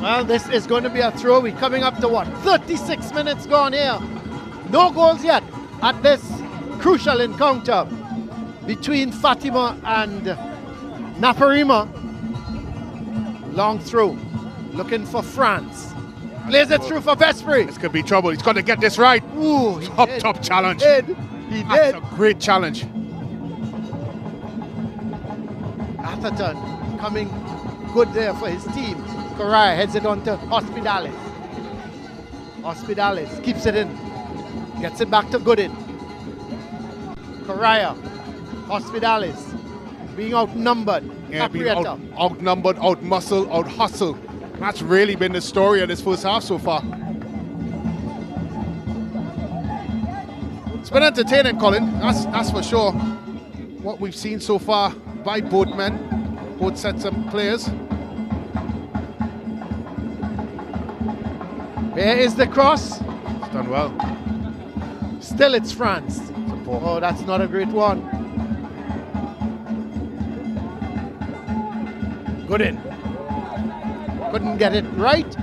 Well, this is going to be a throw. We're coming up to what? 36 minutes gone here. No goals yet at this crucial encounter between Fatima and Naparima. Long throw. Looking for France. Plays it through for Vespri. This could be trouble. He's got to get this right. Ooh, Top challenge. He did. That's a great challenge. Atherton coming good there for his team. Karah heads it on to Hospitales. Hospitales keeps it in. Gets it back to Goodin. Karah. Hospitales being outnumbered. Yeah, being outnumbered, out-muscled, out-hustled. That's really been the story of this first half so far. It's been entertaining, Colin. That's for sure. What we've seen so far by both men, both sets of players. Here is the cross. It's done well. Still it's France. Support. Oh, that's not a great one. Goodin. Couldn't get it right.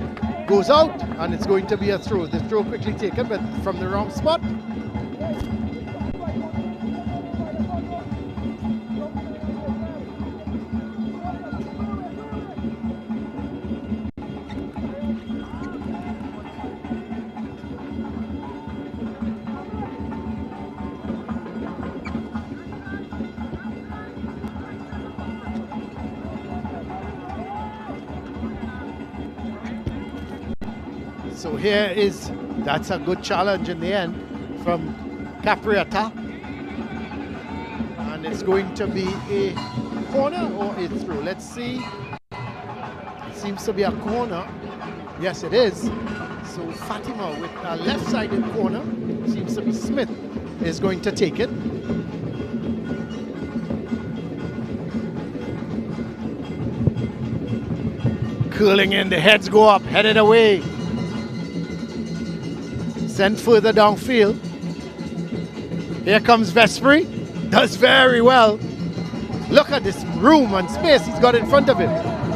Goes out, and it's going to be a throw. The throw quickly taken, but from the wrong spot. So that's a good challenge in the end from Capriata. And it's going to be a corner or a throw. Let's see. It seems to be a corner. Yes, it is. So Fatima with a left-sided corner. Seems to be Smith is going to take it. Curling in, the heads go up, headed away. Sent further downfield. Here comes Vespri. Does very well. Look at this room and space he's got in front of him.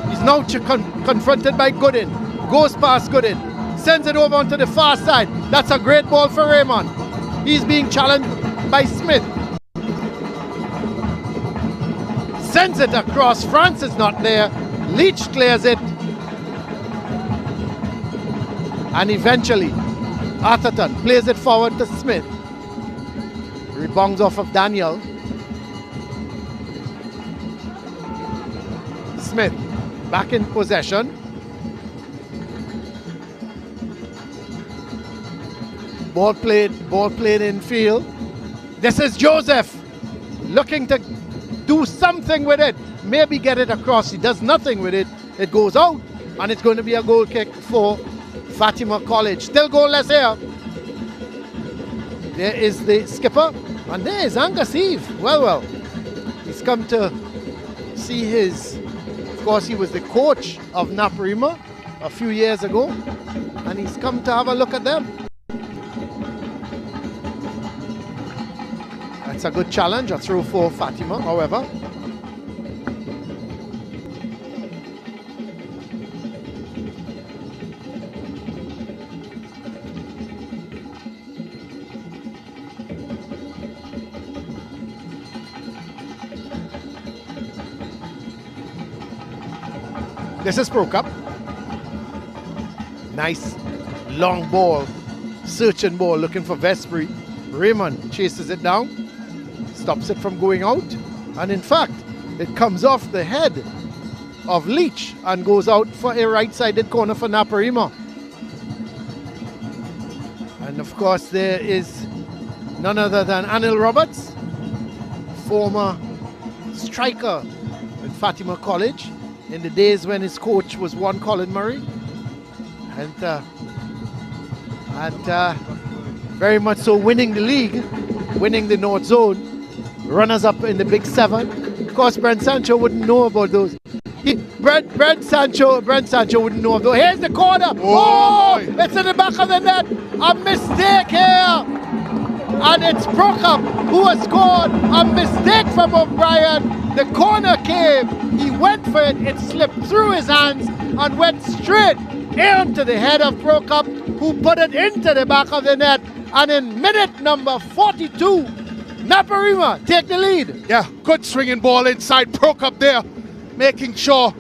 He's now confronted by Goodin. Goes past Goodin. Sends it over onto the far side. That's a great ball for Raymond. He's being challenged by Smith. Sends it across. France is not there. Leach clears it. And eventually Atherton plays it forward to Smith. Rebounds off of Daniel. Smith back in possession. Ball played in field. This is Joseph looking to do something with it. Maybe get it across. He does nothing with it. It goes out, and it's going to be a goal kick for Fatima College. Still goalless here. There is the skipper, and there is Angus Eve. Well, he's come to see of course he was the coach of Naparima a few years ago, and he's come to have a look at them. That's a good challenge, a throw for Fatima, however. This is Pro Cup. Nice long ball, searching ball, looking for Vespri. Raymond chases it down, stops it from going out, and in fact, it comes off the head of Leach and goes out for a right-sided corner for Naparima. And of course, there is none other than Anil Roberts, former striker at Fatima College, in the days when his coach was one Colin Murray, and very much so winning the league, winning the North Zone, runners up in the Big Seven. Of course, Brent Sancho wouldn't know about those. Brent Sancho wouldn't know of those. Here's the corner. Oh, it's in the back of the net. A mistake here, and it's Prokop who has scored. A mistake from O'Brien. The corner came, he went for it, it slipped through his hands and went straight into the head of Prokop, who put it into the back of the net. And in minute number 42, Naparima take the lead. Yeah, good swinging ball inside. Prokop there, making sure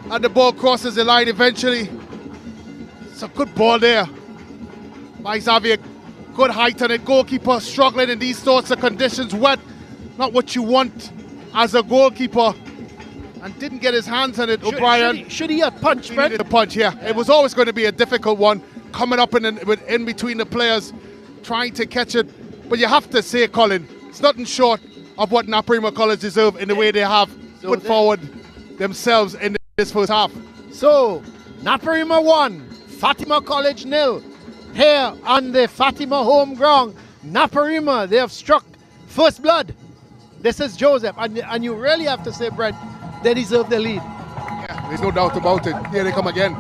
that the ball crosses the line eventually. It's a good ball there by Xavier. Good height on it. Goalkeeper struggling in these sorts of conditions. Wet, not what you want as a goalkeeper. And didn't get his hands on it. O'Brien. Should he have punched, He Brent? needed a punch, yeah. It was always going to be a difficult one, coming up in between the players, trying to catch it. But you have to say, Colin, it's nothing short of what Naparima College deserve in the way they have put forward themselves in this first half. So, Naparima 1, Fatima College 0. Here on the Fatima home ground, Naparima, they have struck first blood. This is Joseph, and you really have to say, Brent, they deserve the lead. Yeah, there's no doubt about it. Here they come again.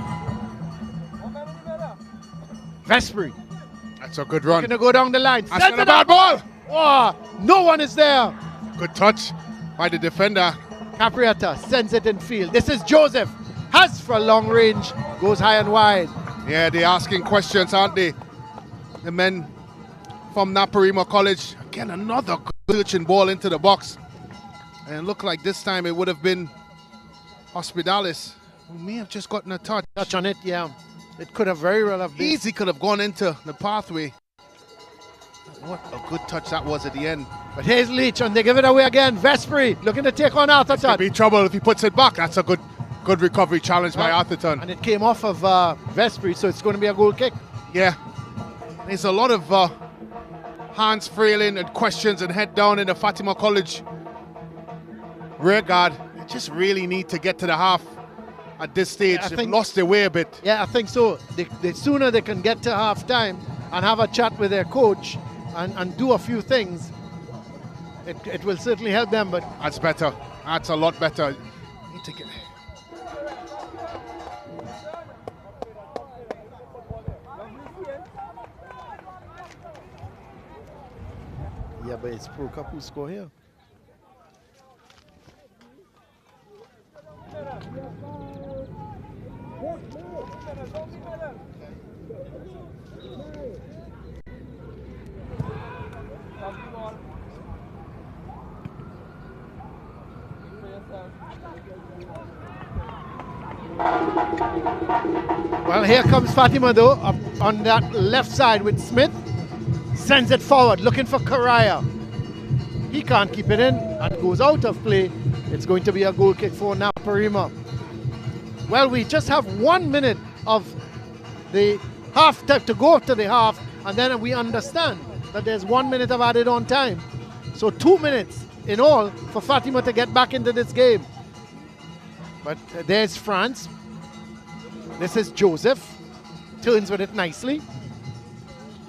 Vespri. That's a good run. Gonna go down the line. That's not a bad ball. Oh, no one is there. Good touch by the defender. Capriata sends it in field. This is Joseph. Has for long range. Goes high and wide. Yeah, they're asking questions, aren't they? The men from Naparima College. Again, another good searching ball into the box. And it looked like this time it would have been Hospitalis, who may have just gotten a touch. Touch on it, yeah. It could have very well have been. Easy could have gone into the pathway. What a good touch that was at the end. But here's Leach, and they give it away again. Vespri looking to take on Atherton. Could be trouble if he puts it back. That's a good recovery challenge by Atherton. And it came off of Vespri, so it's going to be a goal kick. Yeah. There's a lot of hands frailing and questions and head down in the Fatima College rear guard. They just really need to get to the half at this stage. Yeah, They've lost their way a bit. Yeah, I think so. The sooner they can get to half time and have a chat with their coach and do a few things, it will certainly help them. But that's better. That's a lot better. Need to get. yeah, but it's Pro Cup who score here. Well, here comes Fatima though, up on that left side with Smith. Sends it forward, looking for Karah. He can't keep it in and goes out of play. It's going to be a goal kick for Naparima. Well, we just have 1 minute of the half time to go to the half, and then we understand that there's 1 minute of added on time. So 2 minutes in all for Fatima to get back into this game. But there's France. This is Joseph. Turns with it nicely.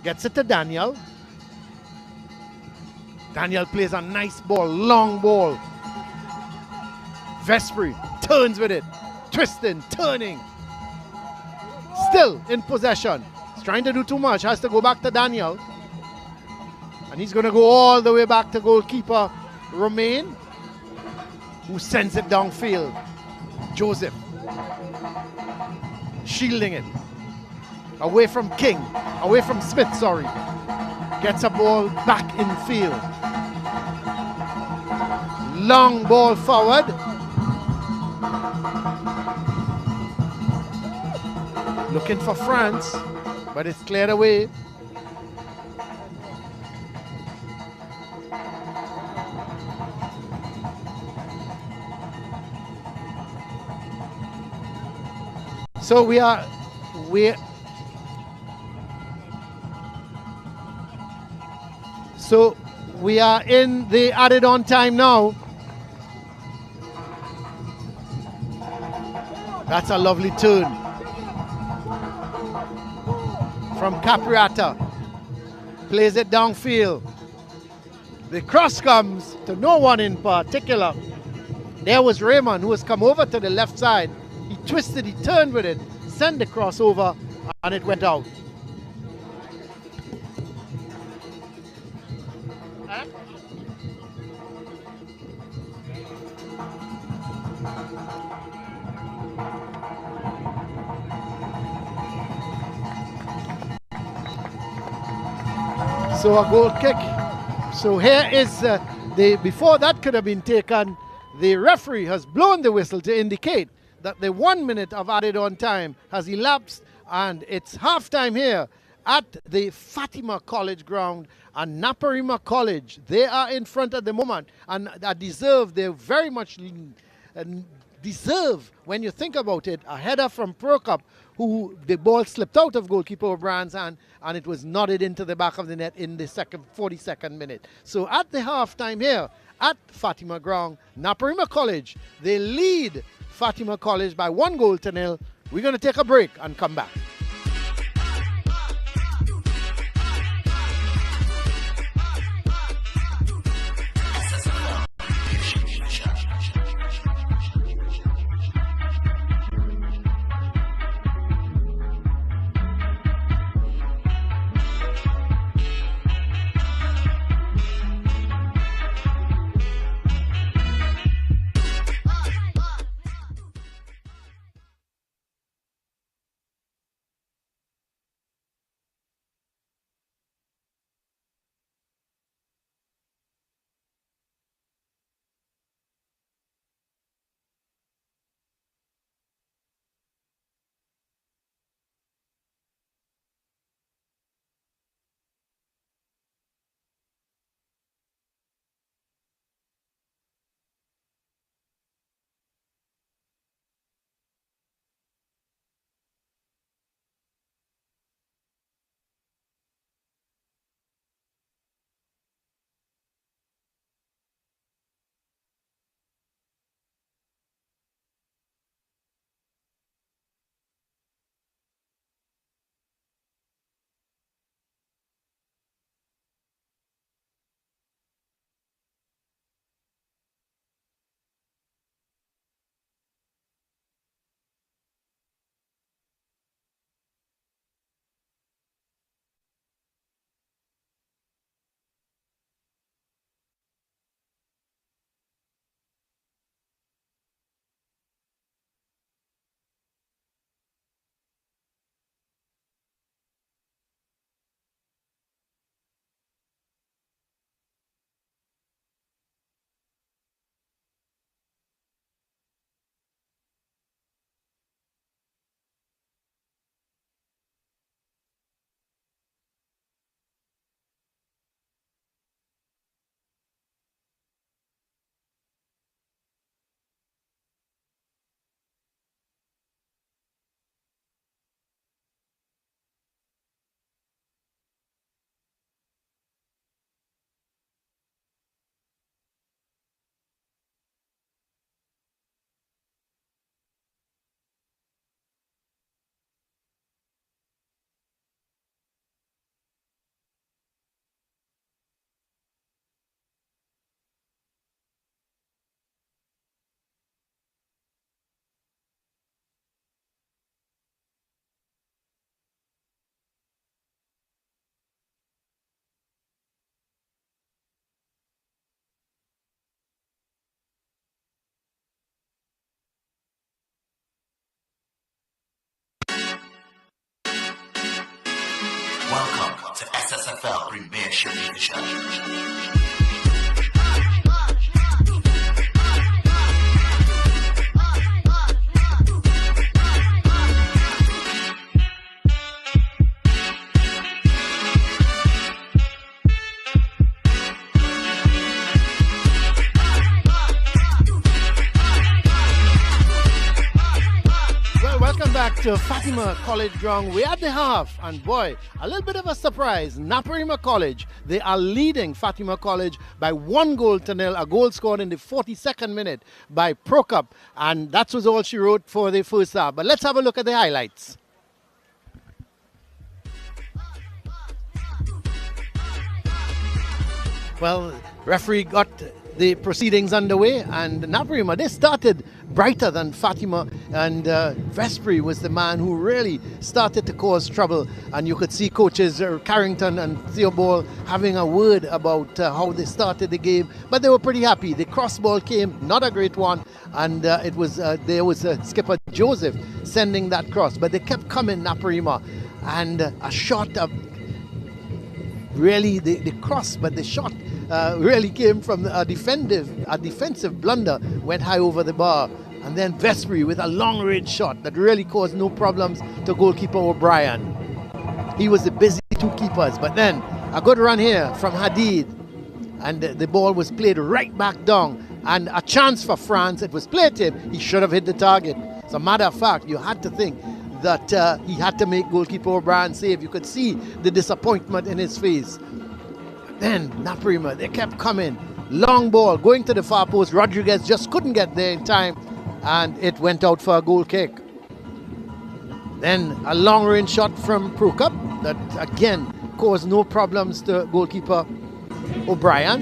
Gets it to Daniel. Daniel plays a nice ball, long ball. Vespri turns with it. Twisting, turning. Still in possession. He's trying to do too much. Has to go back to Daniel. And he's going to go all the way back to goalkeeper Romain, who sends it downfield. Joseph shielding it. Away from King. Away from Smith, sorry. Gets a ball back in field. Long ball forward. Looking for France, but it's cleared away. So we are in the added on time now. That's a lovely turn from Capriata. Plays it downfield. The cross comes to no one in particular. There was Raymond, who has come over to the left side. He twisted, he turned with it, sent the cross over, and it went out. So a goal kick. So here is before that could have been taken, the referee has blown the whistle to indicate that the 1 minute of added on time has elapsed, and it's halftime here at the Fatima College ground. And Naparima College, they are in front at the moment, and they very much deserve, when you think about it, a header from Pro Cup, who the ball slipped out of goalkeeper O'Brien's hand, and it was nodded into the back of the net in the 42nd minute. So at the halftime here at Fatima ground, Naparima College, they lead Fatima College by 1-0. We're going to take a break and come back. Welcome to SSFL Premiership Division. Back to Fatima College ground. We're at the half, and boy, a little bit of a surprise. Naparima College, they are leading Fatima College by 1-0, a goal scored in the 42nd minute by Prokop, and that was all she wrote for the first half. But let's have a look at the highlights. Well, referee got the proceedings underway, and Naparima, they started brighter than Fatima, and Vespri was the man who really started to cause trouble, and you could see coaches Carrington and Theobald having a word about how they started the game, but they were pretty happy. The cross ball came, not a great one, and there was skipper Joseph sending that cross, but they kept coming, Naparima, and a shot of really the cross, but the shot really came from a defensive blunder, went high over the bar. And then Vespri with a long-range shot that really caused no problems to goalkeeper O'Brien. He was the busy two keepers, but then a good run here from Hadid, and the ball was played right back down, and a chance for France. It was played to him. He should have hit the target. As a matter of fact, you had to think that he had to make goalkeeper O'Brien save. You could see the disappointment in his face. Then Naparima, they kept coming. Long ball going to the far post. Rodriguez just couldn't get there in time, and it went out for a goal kick. Then a long range shot from Prokop that again caused no problems to goalkeeper O'Brien.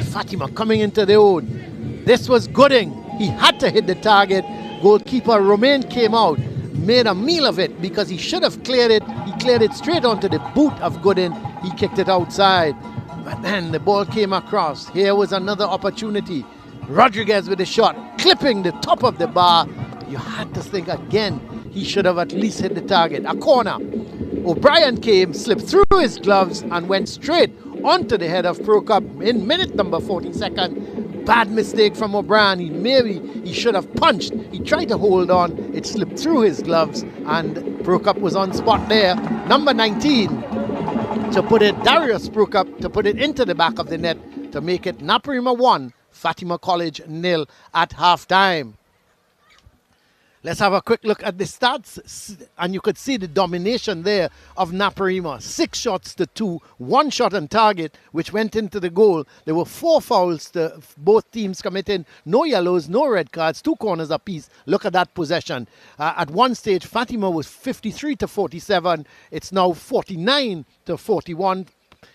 Fatima coming into the own. This was Gooding. He had to hit the target. Goalkeeper Romain came out, made a meal of it because he should have cleared it. He cleared it straight onto the boot of Gooding. He kicked it outside. But then the ball came across. Here was another opportunity. Rodriguez with a shot, clipping the top of the bar. You had to think again, he should have at least hit the target. A corner. O'Brien came, slipped through his gloves and went straight onto the head of Prokop in minute number 42nd. Bad mistake from O'Brien. He should have punched. He tried to hold on. It slipped through his gloves and Prokop was on spot there. Number 19 to put it, Darius Prokop to put it into the back of the net to make it Naparima 1, Fatima College 0 at halftime. Let's have a quick look at the stats, and you could see the domination there of Naparima. 6 shots to 2, 1 shot on target, which went into the goal. There were 4 fouls to both teams committing, no yellows, no red cards, 2 corners apiece. Look at that possession. At one stage, Fatima was 53 to 47. It's now 49 to 41.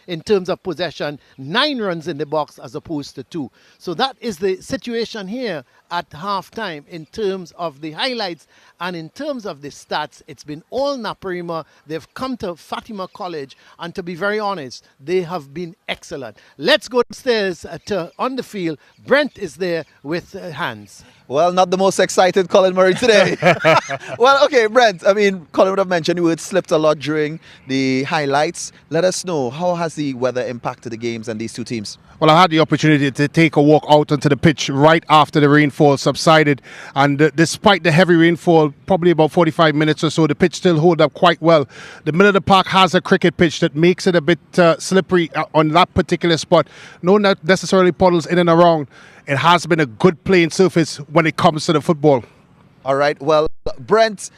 In terms of possession, 9 runs in the box as opposed to 2. So that is the situation here at halftime in terms of the highlights and in terms of the stats. It's been all Naparima. They've come to Fatima College, and to be very honest, they have been excellent. Let's go upstairs on the field. Brent is there with Hans. Well, not the most excited Colin Murray today. Well, okay, Brent, I mean, Colin would have mentioned you had slipped a lot during the highlights. Let us know, how has the weather impacted the games and these two teams? Well, I had the opportunity to take a walk out onto the pitch right after the rainfall subsided, and despite the heavy rainfall, probably about 45 minutes or so, the pitch still held up quite well. The middle of the park has a cricket pitch that makes it a bit slippery on that particular spot. No, not necessarily puddles in and around. It has been a good playing surface when it comes to the football. All right, well, Brent,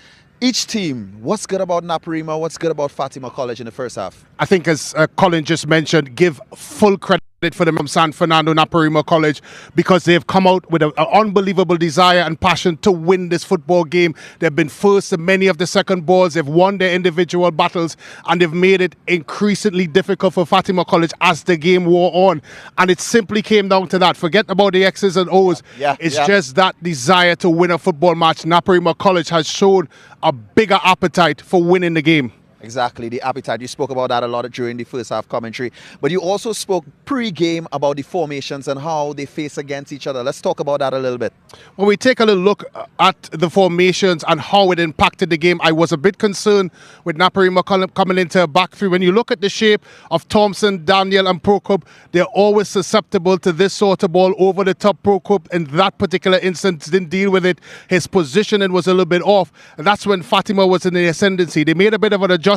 each team, what's good about Naparima, what's good about Fatima College in the first half? I think, as Colin just mentioned, give full credit for them from San Fernando Naparima College, because they've come out with an unbelievable desire and passion to win this football game. They've been first in many of the second balls. They've won their individual battles, and they've made it increasingly difficult for Fatima College as the game wore on. And it simply came down to that. Forget about the X's and O's. It's just that desire to win a football match. Naparima College has shown a bigger appetite for winning the game. Exactly, the appetite. You spoke about that a lot during the first half commentary. But you also spoke pre-game about the formations and how they face against each other. Let's talk about that a little bit. When we take a little look at the formations and how it impacted the game, I was a bit concerned with Naparima coming into a back three. When you look at the shape of Thompson, Daniel and Prokop, they're always susceptible to this sort of ball over the top. Prokop in that particular instance didn't deal with it. His positioning was a little bit off. And that's when Fatima was in the ascendancy. They made a bit of an adjustment,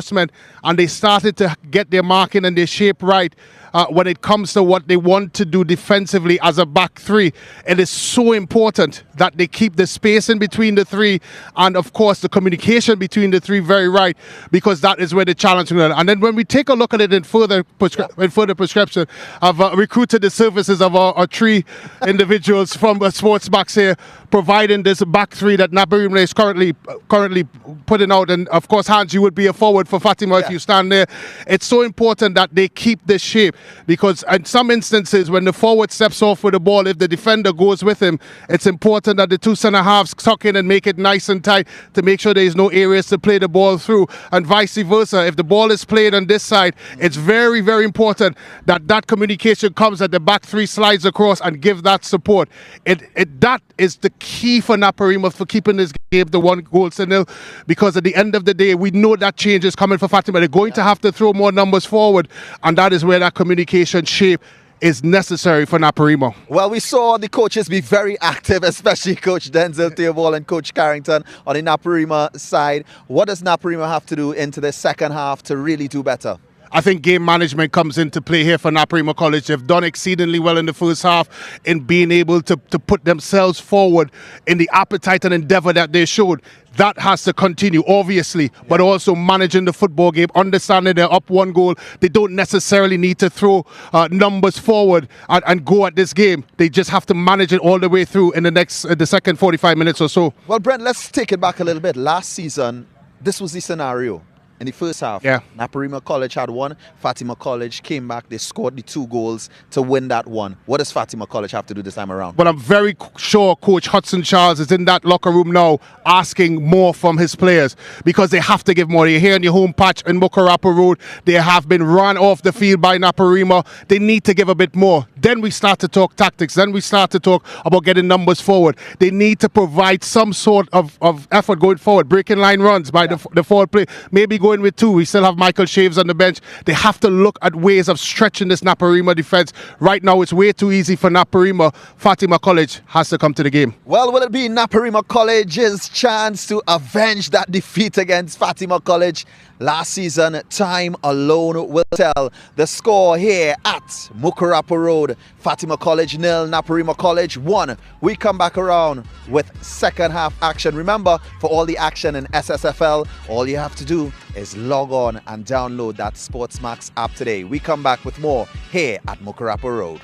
and they started to get their marking and their shape right when it comes to what they want to do defensively as a back three. It is so important that they keep the space in between the three, and of course the communication between the three very right, because that is where the challenge is. And then when we take a look at it in further prescription, I've recruited the services of our 3 individuals from Sports Backs here, providing this back three that Naparima is currently putting out. And of course, Hans, you would be a forward for Fatima if you stand there. It's so important that they keep this shape. because in some instances when the forward steps off with the ball, if the defender goes with him, it's important that the two centre halves tuck in and make it nice and tight to make sure there's no areas to play the ball through, and vice versa. If the ball is played on this side, it's very, very important that that communication comes at the back three, slides across and give that support. That is the key for Naparima for keeping this game to 1-0, because at the end of the day, we know that change is coming for Fatima. They're going to have to throw more numbers forward, and that is where that communication shape is necessary for Naparima. Well, we saw the coaches be very active, especially Coach Denzel Theobald and Coach Carrington on the Naparima side. What does Naparima have to do into the second half to really do better? I think game management comes into play here for Naparima College. They've done exceedingly well in the first half in being able to put themselves forward in the appetite and endeavour that they showed. That has to continue, obviously, but also managing the football game, understanding they're up 1 goal. They don't necessarily need to throw numbers forward and go at this game. They just have to manage it all the way through in the second 45 minutes or so. Well, Brent, let's take it back a little bit. Last season, this was the scenario. In the first half, Naparima College had won. Fatima College came back. They scored the 2 goals to win that one. What does Fatima College have to do this time around? But I'm very sure Coach Hudson Charles is in that locker room now asking more from his players, because they have to give more. You're here in your home patch in Mukarapa Road. They have been run off the field by Naparima. They need to give a bit more. Then we start to talk tactics. Then we start to talk about getting numbers forward. They need to provide some sort of effort going forward. Breaking line runs by the forward play. Maybe going with 2. We still have Michael Shaves on the bench. They have to look at ways of stretching this Naparima defense. Right now, it's way too easy for Naparima. Fatima College has to come to the game. Well, will it be Naparima College's chance to avenge that defeat against Fatima College last season? Time alone will tell. The score here at Mukarapa Road: Fatima College 0, Naparima College 1. We come back around with second half action. Remember, for all the action in SSFL, all you have to do is log on and download that SportsMax app today. We come back with more here at Mukarapa Road.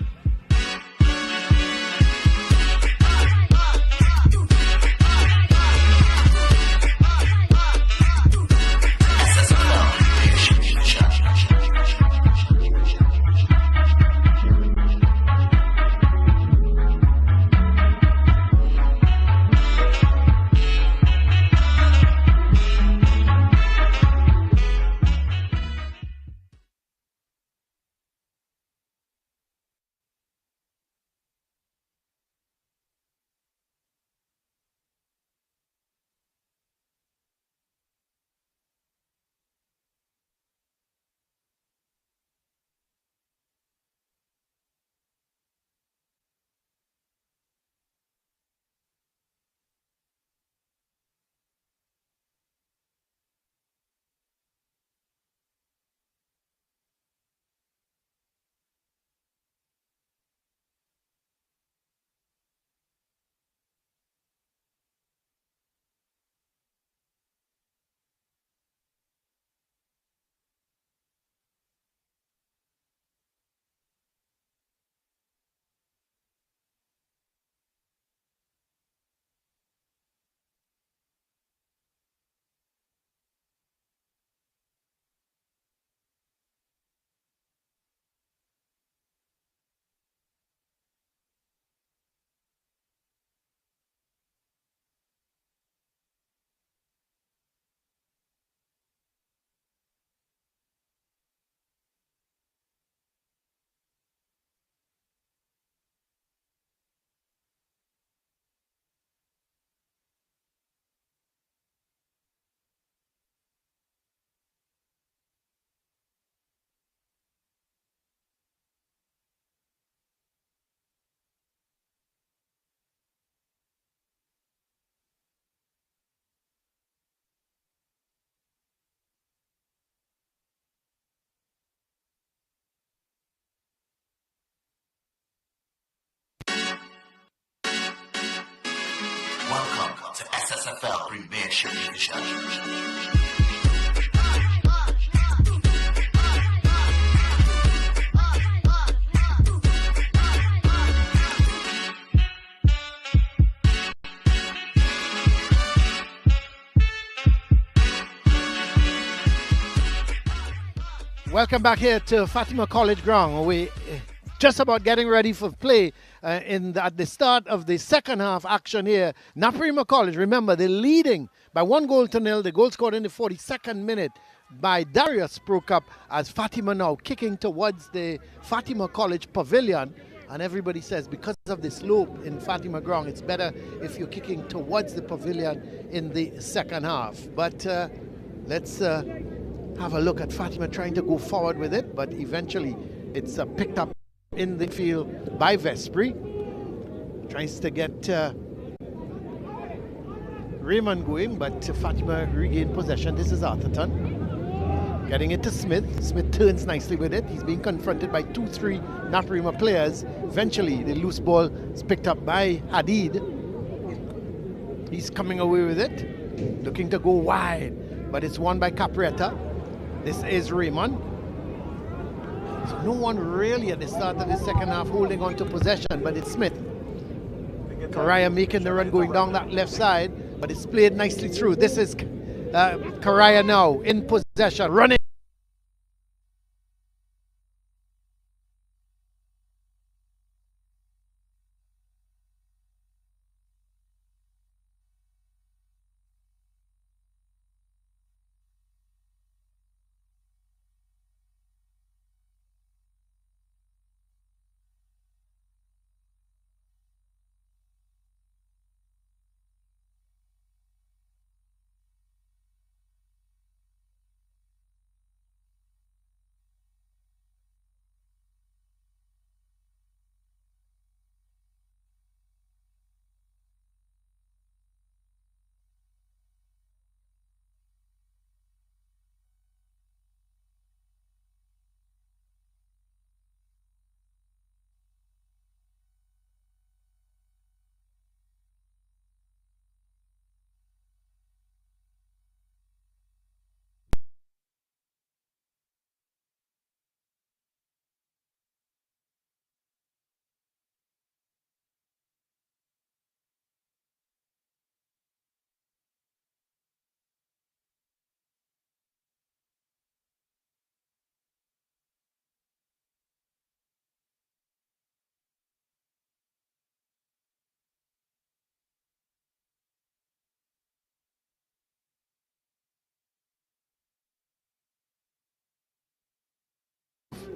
Welcome to SSFL Premiership Division. Welcome back here to Fatima College Ground. We just about getting ready for play at the start of the second half action here. Naparima College, remember, they're leading by 1-0. The goal scored in the 42nd minute by Darius Prokop as Fatima now kicking towards the Fatima College pavilion. And everybody says because of the slope in Fatima Ground, it's better if you're kicking towards the pavilion in the second half. But let's have a look at Fatima trying to go forward with it, but eventually it's picked up in the field by Vespri. Tries to get Raymond going, but Fatima regained possession. This is Atherton. Getting it to Smith. Smith turns nicely with it. He's being confronted by 2-3 Naparima players. Eventually, the loose ball is picked up by Hadid. He's coming away with it, looking to go wide, but it's won by Caprietta. This is Raymond. So no one really at the start of the second half holding on to possession, but it's Smith. Karah making the run going down that left side, but it's played nicely through. This is Karah now in possession, running.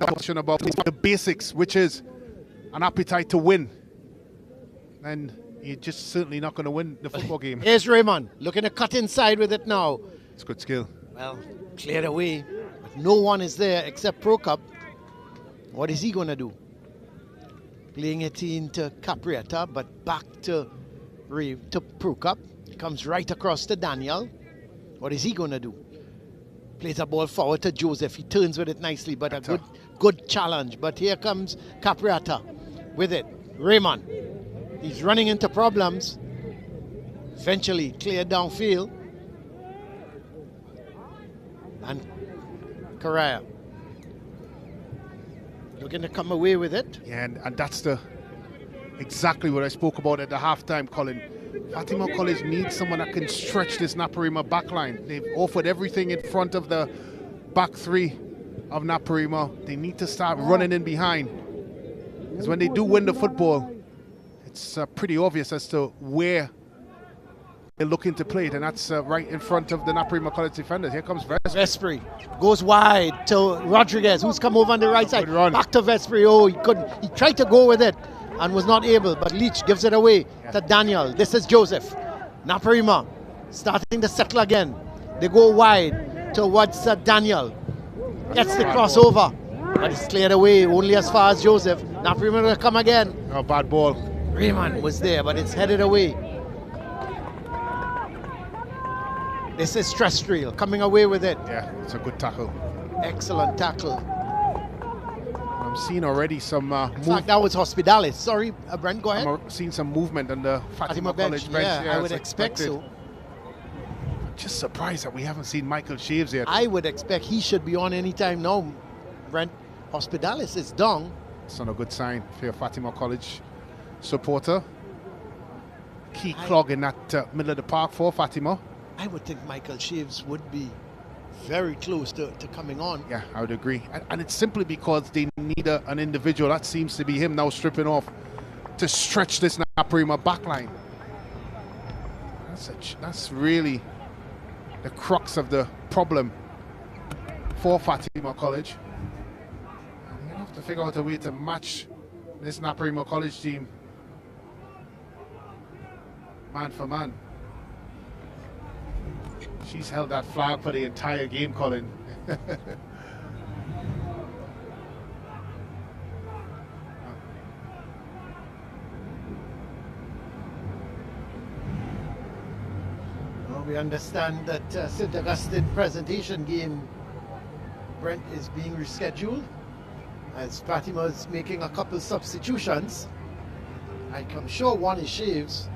Question about the basics, which is an appetite to win, and you're just certainly not going to win the football game. Here's Raymond looking to cut inside with it now. It's good skill. Well, cleared away, but no one is there except Prokop. What is he going to do? Playing it into Caprietta, but back to Prokop. Comes right across to Daniel. What is he going to do? Plays a ball forward to Joseph. He turns with it nicely, but a good challenge. But here comes Caprietta with it. Raymond. He's running into problems. Eventually cleared downfield. And Karah looking to come away with it. Yeah, and that's exactly what I spoke about at the halftime, Colin. Fatima College needs someone that can stretch this Naparima backline. They've offered everything in front of the back three of Naparima. They need to start running in behind. Because when they do win the football, it's pretty obvious as to where they're looking to play it, and that's right in front of the Naparima College defenders. Here comes Vespri. Goes wide to Rodriguez, who's come over on the right side. Back to Vespri. Oh, he couldn't. He tried to go with it and was not able, but Leach gives it away to Daniel. This is Joseph. Naparima starting to settle again. They go wide towards Daniel. Gets the crossover, but it's cleared away only as far as Joseph. Naparima will come again. Oh, bad ball. Raymond was there, but it's headed away. This is Strestrel coming away with it. Yeah, it's a good tackle. Excellent tackle. I'm seeing already some in fact, that was Hospitalis. Sorry, Brent, go ahead. I'm seeing some movement on the Fatima College bench. Yeah, I would expect so. I'm just surprised that we haven't seen Michael Shaves yet. I would expect he should be on any time now, Brent. Hospitalis is down. It's not a good sign for your Fatima College supporter. Key clog in that middle of the park for Fatima. I would think Michael Shaves would be very close to coming on. Yeah, I would agree. And it's simply because they need an individual. That seems to be him now stripping off to stretch this Naparima backline. That's really the crux of the problem for Fatima College. And you have to figure out a way to match this Naparima College team man for man. She's held that flag for the entire game, Colin. Well, we understand that St. Augustine presentation game, Brent, is being rescheduled as Fatima is making a couple substitutions. I'm sure one is Shaves.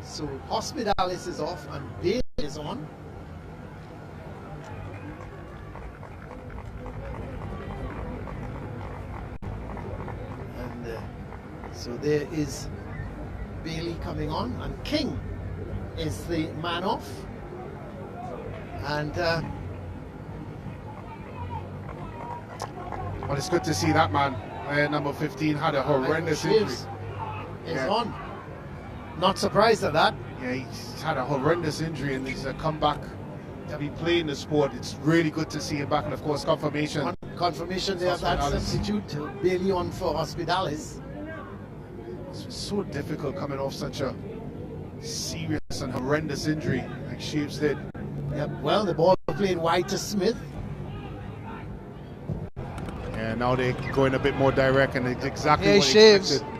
So Hospitalis is off and Bailey is on. And so there is Bailey coming on, and King is the man off. And well, it's good to see that man. Number 15 had a horrendous injury. Is on. Not surprised at that. Yeah, he's had a horrendous injury and he's come back to be playing the sport. It's really good to see him back, and of course confirmation. Confirmation they have that substitute Bailey on for Hospitalis. It's so difficult coming off such a serious and horrendous injury like Shaves did. Yep, well, the ball played wide to Smith. Yeah, now they're going a bit more direct, and it's exactly what he Shaves. expected.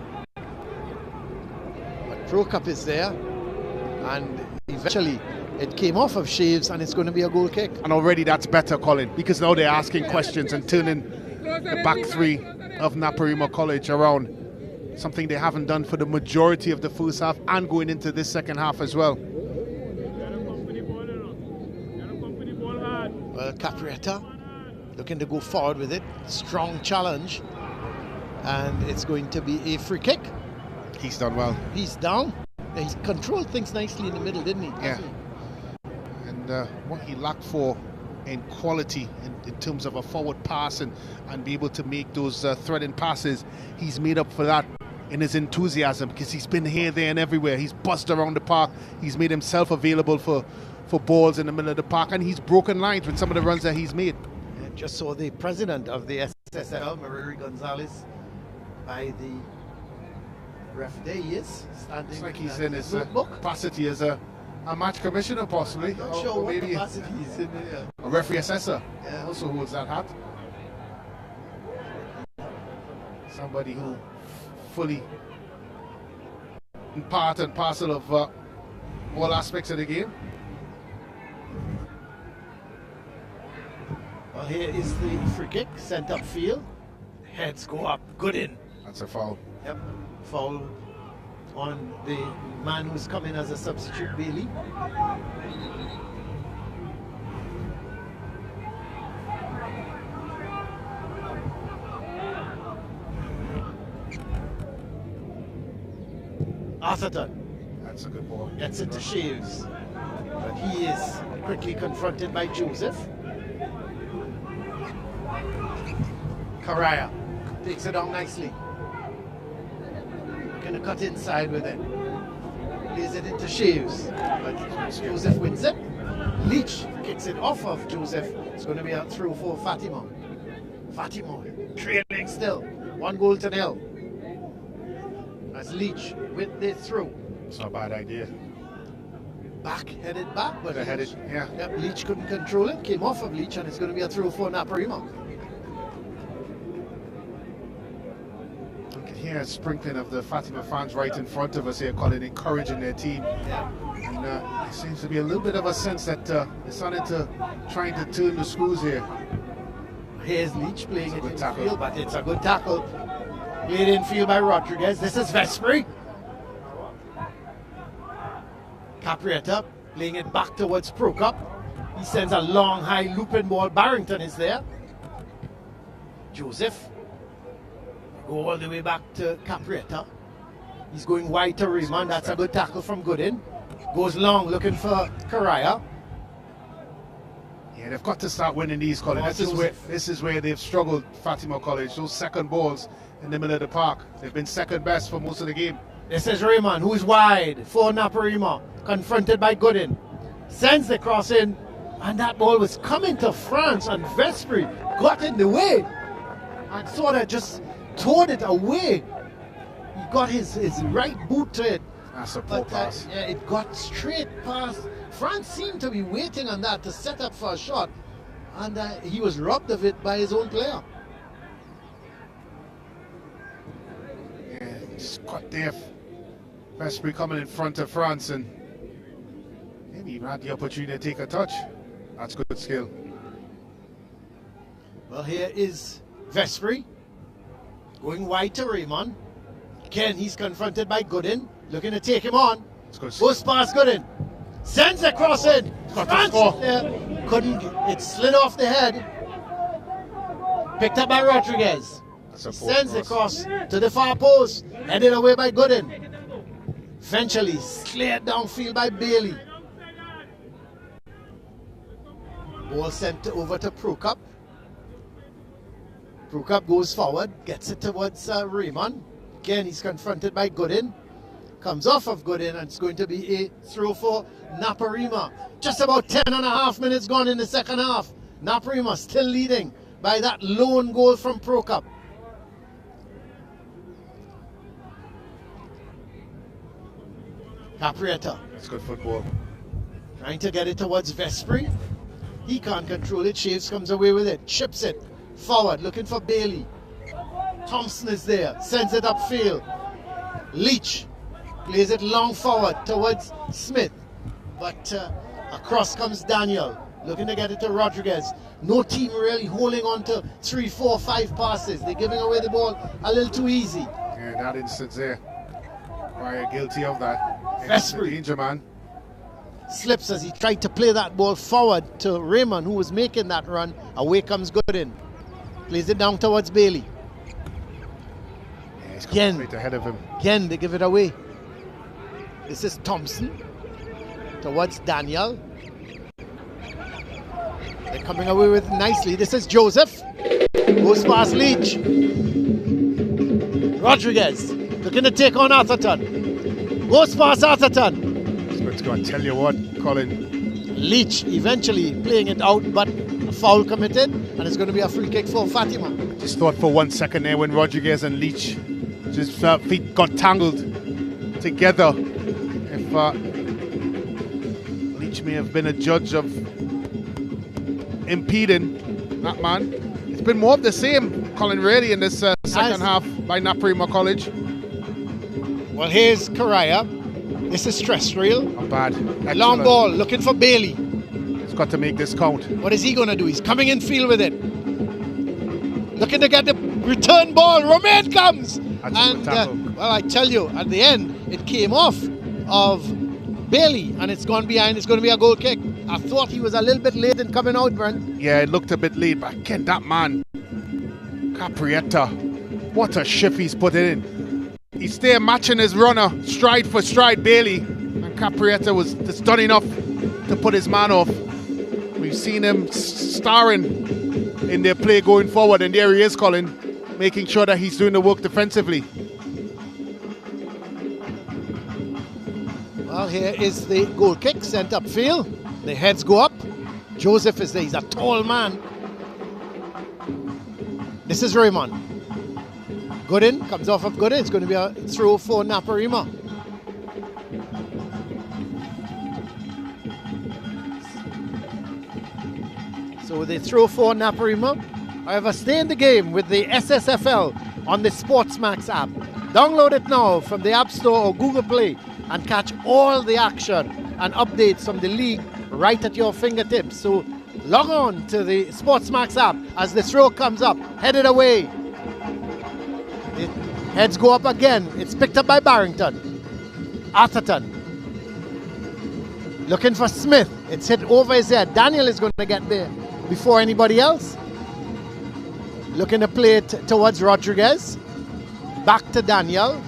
Pro Cup is there, and eventually it came off of Shaves, and it's going to be a goal kick. And already that's better, Colin, because now they're asking questions and turning the back three of Naparima College around, something they haven't done for the majority of the first half and going into this second half as well. Well, Caprietta looking to go forward with it. Strong challenge, and it's going to be a free kick. He's done well. He's down. He's controlled things nicely in the middle, didn't he? Yeah. And what he lacked for in quality in terms of a forward pass and be able to make those threading passes, he's made up for that in his enthusiasm, because he's been here, there and everywhere. He's buzzed around the park. He's made himself available for balls in the middle of the park, and he's broken lines with some of the runs that he's made. I just saw the president of the SSFL, Mariri Gonzalez, by the ref. There he is, standing. It's like he's in his book. capacity as a match commissioner, possibly. Not or sure what maybe capacity he's in there. a referee assessor. Yeah. Also holds that hat. Somebody who fully part and parcel of all aspects of the game. Well, here is the free kick, sent upfield. Heads go up, good in. That's a foul. Yep, foul on the man who's coming as a substitute, Bailey. Atherton. That's a good ball. Gets it to Shaves, but he is quickly confronted by Joseph. Karah takes it down nicely. Gonna cut inside with it. Plays it into Shaves, but Joseph wins it. Leach kicks it off of Joseph. It's going to be a throw for Fatima. Fatima trailing still. 1-0. As Leach with the throw. It's not a bad idea. Headed back, but Headed, yeah. Yep, Leach couldn't control it. Came off of Leach, and it's going to be a throw for Naparima. You can hear a sprinkling of the Fatima fans right in front of us here, Colin, encouraging their team. Yeah. And there seems to be a little bit of a sense that they're starting to trying to turn the screws here. Here's Leach playing it in tackle. field, but it's a good tackle. Played in field by Rodriguez. This is Vespri. Caprietta playing it back towards Pro Cup. He sends a long, high looping ball. Barrington is there. Joseph. Go all the way back to Caprietta. He's going wide to Raymond. That's a good tackle from Goodin. Goes long, looking for Karah. Yeah, they've got to start winning these, Colin. This is where they've struggled, Fatima College. Those second balls in the middle of the park. They've been second best for most of the game. This is Raymond, who's wide for Naparima, confronted by Gooden. Sends the cross in, and that ball was coming to France, and Vespri got in the way and sort of just towed it away. He got his right boot to it. That's a poor pass. Yeah, it got straight past. France seemed to be waiting on that to set up for a shot, and he was robbed of it by his own player. Yeah, just got there. Vespri coming in front of France, and maybe even had the opportunity to take a touch. That's good skill. Well, here is Vespri going wide to Raymond. Again, he's confronted by Gooden, looking to take him on. Goes past Gooden. Sends a cross in. France couldn't. It slid off the head. Picked up by Rodriguez. Sends the cross to the far post. Headed away by Gooden. Eventually slid downfield by Bailey. Ball sent over to Prokop. Prokop goes forward, gets it towards Raymond. Again, he's confronted by Gooden. Comes off of Gooden, and it's going to be a throw for Naparima. Just about 10.5 minutes gone in the second half. Naparima still leading by that lone goal from Prokop. Caprietta. That's good football. Trying to get it towards Vespri. He can't control it. Shaves comes away with it. Chips it forward, looking for Bailey. Thompson is there. Sends it upfield. Leach plays it long forward towards Smith. But across comes Daniel. Looking to get it to Rodriguez. No team really holding on to 3, 4, 5 passes. They're giving away the ball a little too easy. Yeah, that instance there. Why guilty of that. Vespri. Danger man. Slips as he tried to play that ball forward to Raymond, who was making that run. Away comes Gooden. Plays it down towards Bailey. Yeah, he's coming right ahead of him. Again, they give it away. This is Thompson towards Daniel. They're coming away with it nicely. This is Joseph. Goes past Leach. Rodriguez looking to take on Atherton. Goes past Atherton. I tell you what, Colin. Leach eventually playing it out, but a foul committed, and it's going to be a free kick for Fatima. Just thought for 1 second there when Rodriguez and Leach just feet got tangled together. If Leach may have been a judge of impeding that man. It's been more of the same, Colin, really, in this second half by Naparima College. Well, here's Karah. This is terrestrial. Not bad. Excellent. Long ball, looking for Bailey. He's got to make this count. What is he going to do? He's coming in field with it. Looking to get the return ball. Romain comes. And, well, I tell you, at the end, it came off of Bailey, and it's gone behind. It's going to be a goal kick. I thought he was a little bit late in coming out, Brent. Yeah, it looked a bit late, but again, that man, Caprietta, what a shift he's put in. He's there matching his runner, stride for stride, Bailey. And Caprietta was just done enough to put his man off. We've seen him starring in their play going forward, and there he is, Colin, making sure that he's doing the work defensively. Well, here is the goal kick sent upfield. The heads go up. Joseph is there. He's a tall man. This is Raymond. Gooden comes off of Gooden. It's going to be a throw for Naparima. So they throw for Naparima. However, stay in the game with the SSFL on the Sportsmax app. Download it now from the App Store or Google Play and catch all the action and updates from the league right at your fingertips. So log on to the Sportsmax app as the throw comes up, headed away. The heads go up again. It's picked up by Barrington. Atherton. Looking for Smith. It's hit over his head. Daniel is going to get there before anybody else. Looking to play it towards Rodriguez. Back to Daniel.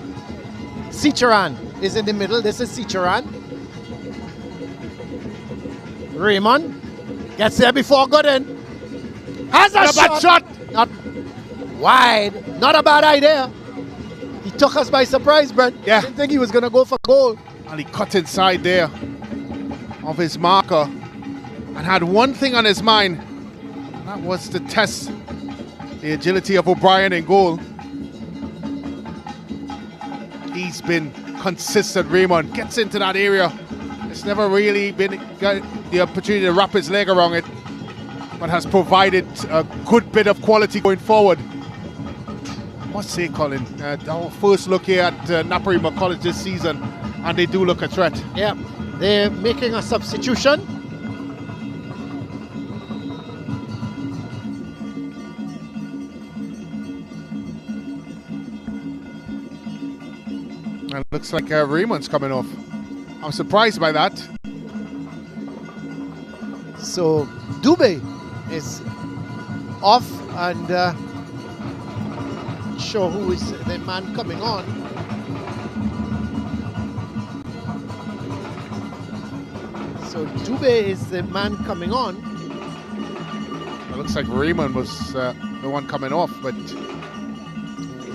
Sicharan is in the middle. This is Sicharan. Raymond Gets there before Gooden. Has a bad shot. shot. Not wide. Not a bad idea. He took us by surprise, Brent. Yeah. Didn't think he was going to go for goal. And he cut inside there of his marker and had one thing on his mind. That was to test the agility of O'Brien in goal. He's been consistent. Raymond gets into that area. It's never really got the opportunity to wrap his leg around it, but has provided a good bit of quality going forward. Must say, Colin, our first look here at Naparima College this season, and they do look a threat. Yeah, they're making a substitution. And it looks like Raymond's coming off. I'm surprised by that. So Dubé is off, and sure who is the man coming on. So Dubé is the man coming on. It looks like Raymond was the one coming off, but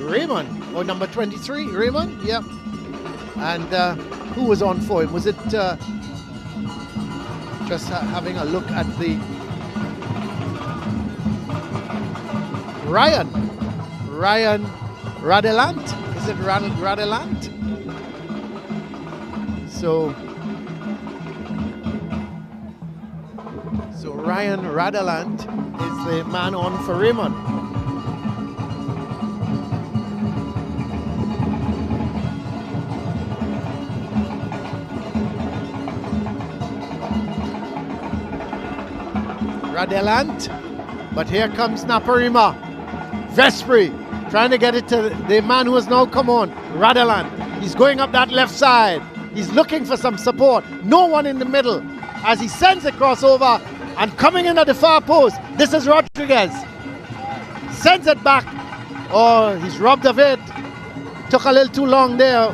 Raymond, or number 23, Raymond, yeah. And who was on for him? Was it just having a look at the Ryan Radelant? Is it Radelant? So Ryan Radelant is the man on for Raymond. Radelant, but here comes Naparima. Vespri trying to get it to the man who has now come on, Radelant. He's going up that left side. He's looking for some support. No one in the middle as he sends a crossover and coming in at the far post. This is Rodriguez. Sends it back. Oh, he's robbed of it. Took a little too long there.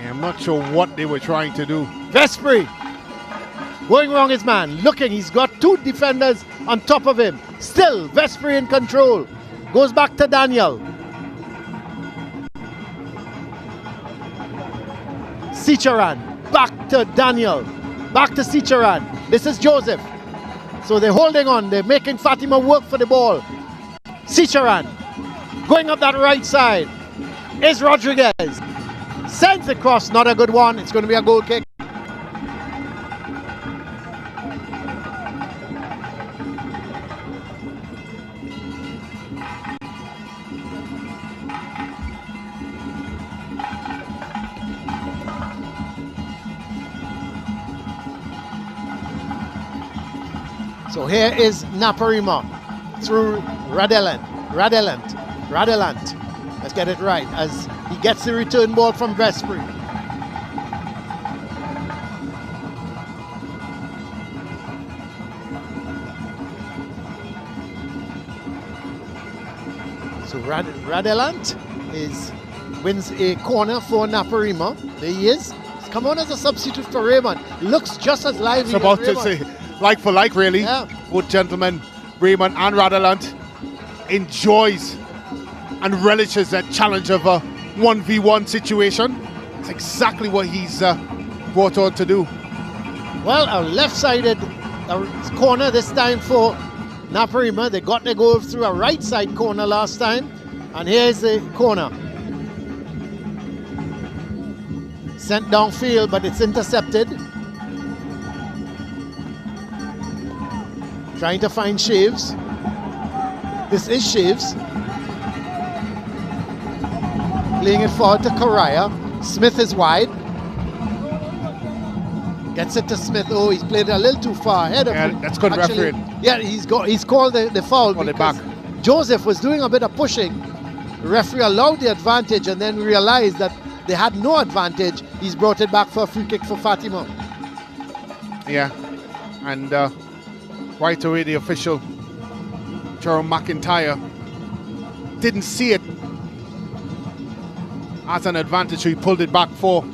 yeah, I'm not sure what they were trying to do. Vespri going wrong his man, looking, he's got two defenders on top of him. Still, Vespri in control. Goes back to Daniel. Sicharan, back to Daniel. Back to Sicharan. This is Joseph. So they're holding on, they're making Fatima work for the ball. Sicharan, going up that right side, is Rodriguez. Sends the cross, not a good one. It's going to be a goal kick. So here is Naparima through Radelant. Let's get it right as he gets the return ball from Vespri. So Radelant wins a corner for Naparima. There he is. He's come on as a substitute for Raymond. Looks just as lively It's about as to Raymond. say, like for like, really. Yeah. Both gentlemen, Raymond and Radelant, enjoys and relishes that challenge of a 1v1 situation. It's exactly what he's brought on to do. Well, a left-sided corner this time for Naparima. They got their goal through a right-side corner last time. And here's the corner. Sent downfield, but it's intercepted. Trying to find Shaves. This is Shaves. Playing it forward to Karah. Smith is wide. Gets it to Smith. Oh, he's played a little too far ahead of him. That's good refereeing. Yeah, he's called the foul On the because back. Joseph was doing a bit of pushing. The referee allowed the advantage and then realized that they had no advantage. He's brought it back for a free kick for Fatima. Yeah, and right away the official, Jerome McIntyre, didn't see it as an advantage, so he pulled it back for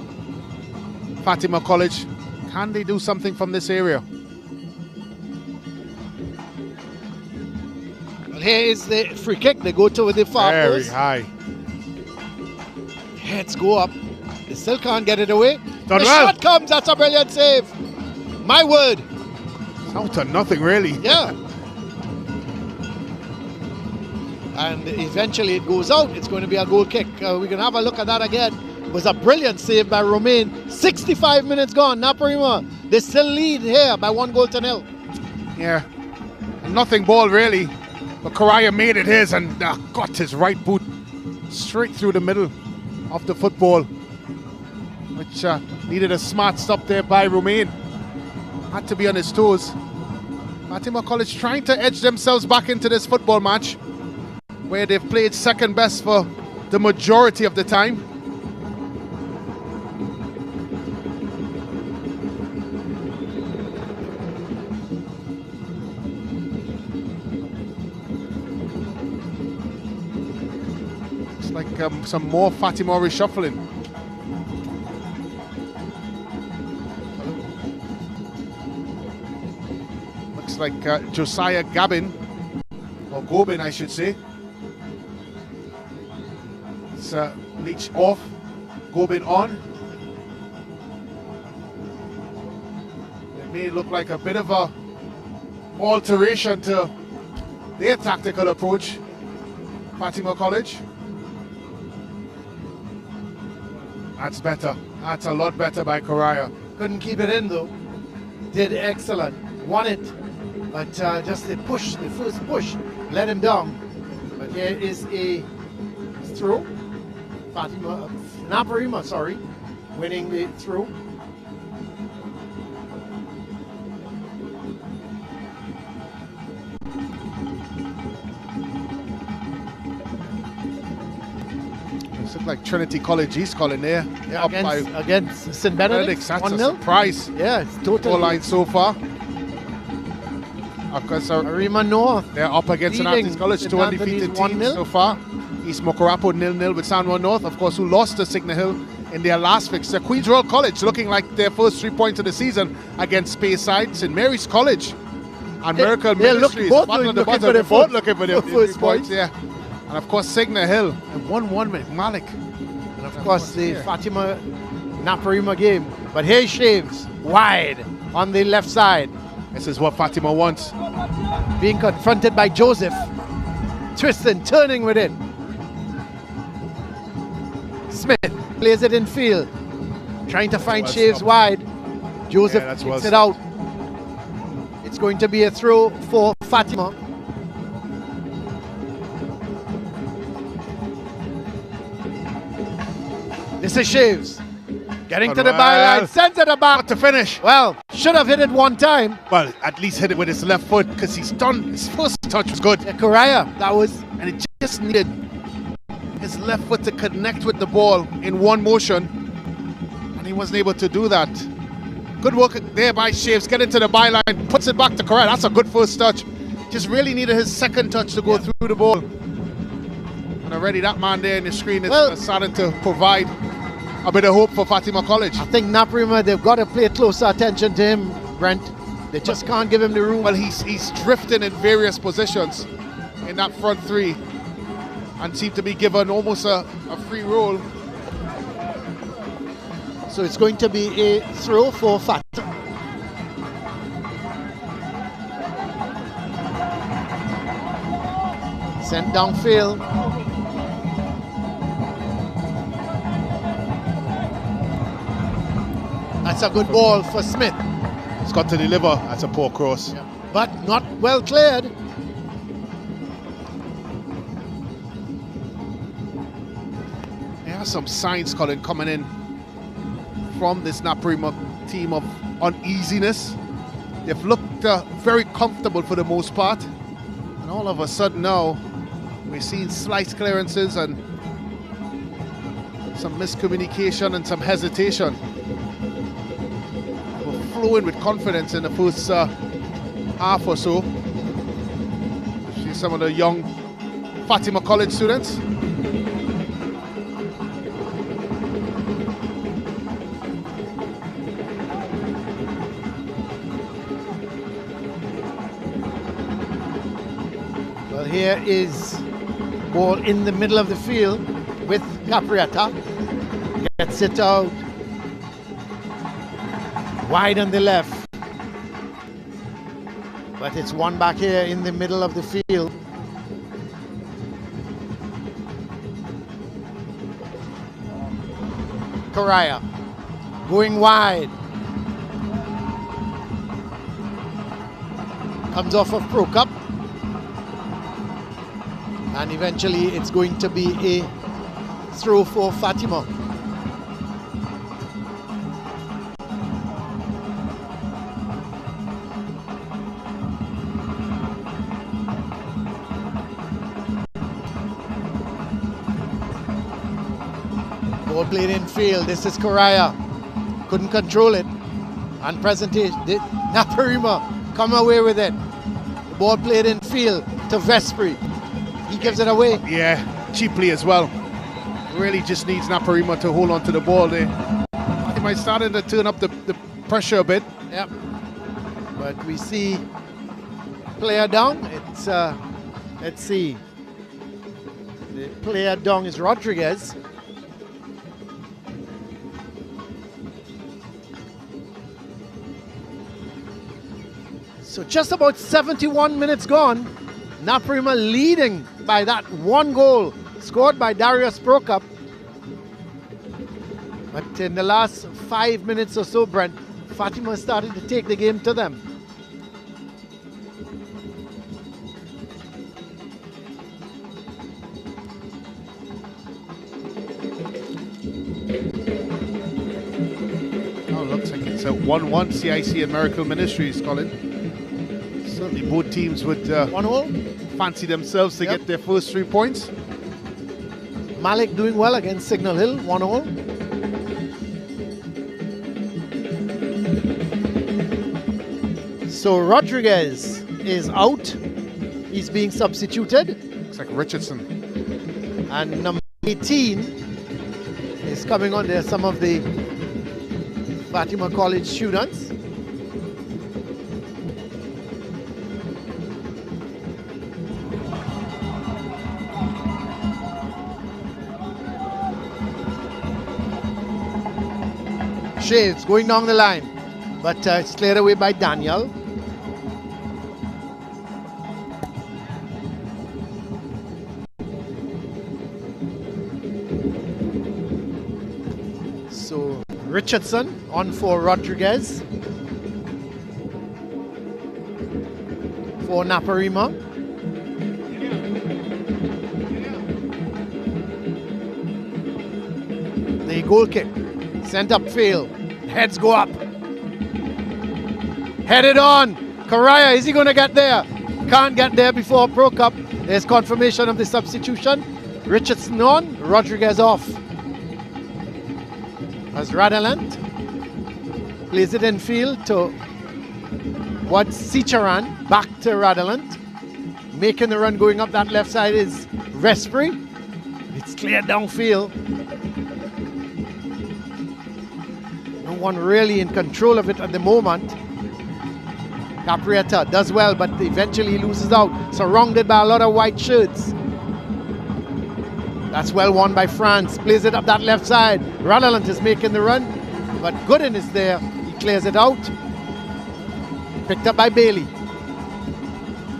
Fatima College. Can they do something from this area? Here is the free kick. They go to the far Very post. high. Heads go up. They still can't get it away. Done the well. shot comes. That's a brilliant save. My word. Out to nothing, really. Yeah. And eventually it goes out. It's going to be a goal kick. We can have a look at that again. It was a brilliant save by Romain. 65 minutes gone. Naparima, they still lead here by 1-0. Yeah. Nothing ball, really. But Karah made it his and got his right boot straight through the middle of the football, which needed a smart stop there by Romain. Had to be on his toes. Fatima College trying to edge themselves back into this football match, where they've played second best for the majority of the time. Looks like some more Fatima reshuffling. Looks like Josiah Gabin, or Gobin I should say. It's Leach off, Gobin on. It may look like a bit of a alteration to their tactical approach, Fatima College. That's better. That's a lot better by Karah. Couldn't keep it in though. Did excellent. Won it. But just the push, the first push, let him down. But here is a throw. Naparima, sorry, winning the throw. It looks like Trinity College East calling there. Yeah, Up by against St. Benedict's. That's 1-0. a surprise. Yeah, it's totally. Score line so far. Of course, Arima North. they're up against St. leading Anthony's College, St. two Anthony's undefeated teams 1-0. so far. East Mokarapo 0-0 with San Juan North, of course, who lost to Signal Hill in their last fixture. Queen's Royal College looking like their first 3 points of the season against Speyside. St. Mary's College and Miracle Ministries. both bottom of the looking bottom, for they're their both first- looking for their first 3 points. points. Yeah. And of course, Signal Hill and 1-1 with Malik. And of course, the Fatima Naparima game. But here Shaves, wide on the left side. This is what Fatima wants. Being confronted by Joseph. Tristan turning with it. Smith plays it in field. Trying to find Well Shaves stopped. wide. Joseph Yeah, that's kicks well it out. It's going to be a throw for Fatima. This is Shaves. Getting to the Well. byline, sends it back. What to finish? Well, should have hit it one time. Well, at least hit it with his left foot because he's done. His first touch was good. Karah, that was And it just needed his left foot to connect with the ball in one motion, and he wasn't able to do that. Good work there by Shaves, get into the byline, puts it back to Karah. That's a good first touch. Just really needed his second touch to go through the ball. And already that man there in the screen is starting to provide a bit of hope for Fatima College. I think Naparima, they've got to pay closer attention to him, Brent. They just can't give him the room. Well, he's drifting in various positions in that front three and seemed to be given almost a free roll. So it's going to be a throw for Fatima. Sent downfield. That's a good ball for Smith. He's got to deliver. That's a poor cross. But not well cleared. There are some signs, Colin, coming in from this Naparima team of uneasiness. They've looked very comfortable for the most part. And all of a sudden now, we're seeing slight clearances and some miscommunication and some hesitation. We're flowing with confidence in the first half or so. See some of the young Fatima College students. Well, Well, here is ball in the middle of the field with Caprietta. Gets it out wide on the left. But it's one back here in the middle of the field. Karah going wide. Comes off of Pro Cup. And eventually it's going to be a throw for Fatima. Ball played in field. This is Karah. Couldn't control it. And presentation. Naparima come away with it. The ball played in field to Vespri. He gives it away. Yeah, cheaply as well. Really just needs Naparima to hold on to the ball there. He might start to turn up the pressure a bit. Yep. But we see player down. It's let's see. The player down is Rodriguez. So just about 71 minutes gone. Naparima leading by that one goal scored by Darius Prokop. But in the last 5 minutes or so, Brent, Fatima started to take the game to them. Oh, looks like it's a 1-1 CIC and Miracle Ministries, Colin. Certainly both teams would 1-0. fancy themselves to get their first 3 points. Malik doing well against Signal Hill, 1-0. So Rodriguez is out. He's being substituted. Looks like Richardson. And number 18 is coming on there. Some of the Fatima College students. Shaves going down the line, but it's cleared away by Daniel. So Richardson on for Rodriguez. For Naparima. The goal kick. Sent upfield. Heads go up. Headed on. Karah, is he going to get there? Can't get there before Pro Cup. There's confirmation of the substitution. Richardson on, Rodriguez off. As Radalant plays it in field to Sicharan. Back to Radalant. Making the run going up that left side is Vespri. It's cleared downfield. One really in control of it at the moment. Caprietta does well, but eventually loses out, surrounded by a lot of white shirts. That's well won by France. Plays it up that left side. Radalant is making the run, but Gooden is there. He clears it out. Picked up by Bailey.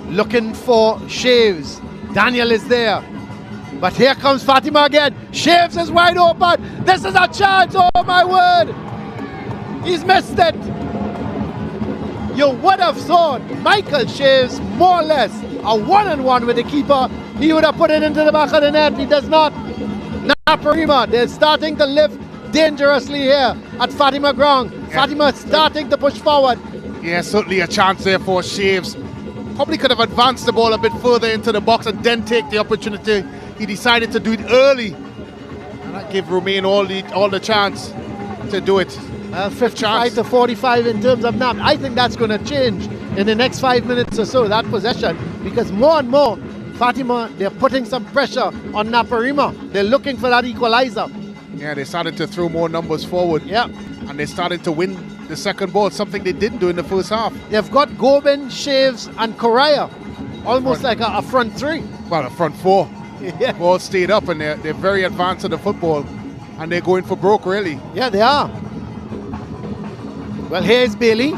Looking for Shaves. Daniel is there. But here comes Fatima again. Shaves is wide open. This is a chance. Oh my word. He's missed it. You would have thought Michael Shaves more or less a one-on-one with the keeper. He would have put it into the back of the net. He does not. Naparima, they're starting to live dangerously here at Fatima ground. Yeah. Fatima starting to push forward. Yeah, certainly a chance there for Shaves. Probably could have advanced the ball a bit further into the box and then take the opportunity. He decided to do it early. And that gave Romain all the chance to do it. 55 to 45 in terms of NAP. I think that's going to change in the next 5 minutes or so, that possession, because more and more Fatima, they're putting some pressure on Naparima. They're looking for that equalizer. Yeah, they started to throw more numbers forward. Yeah. And they started to win the second ball, something they didn't do in the first half. They've got Gobin, Shaves and Karah almost like a front three. Well, a front four. Yeah. All stayed up, and they're very advanced in the football, and they're going for broke, really. Yeah, they are. Well, here's Bailey.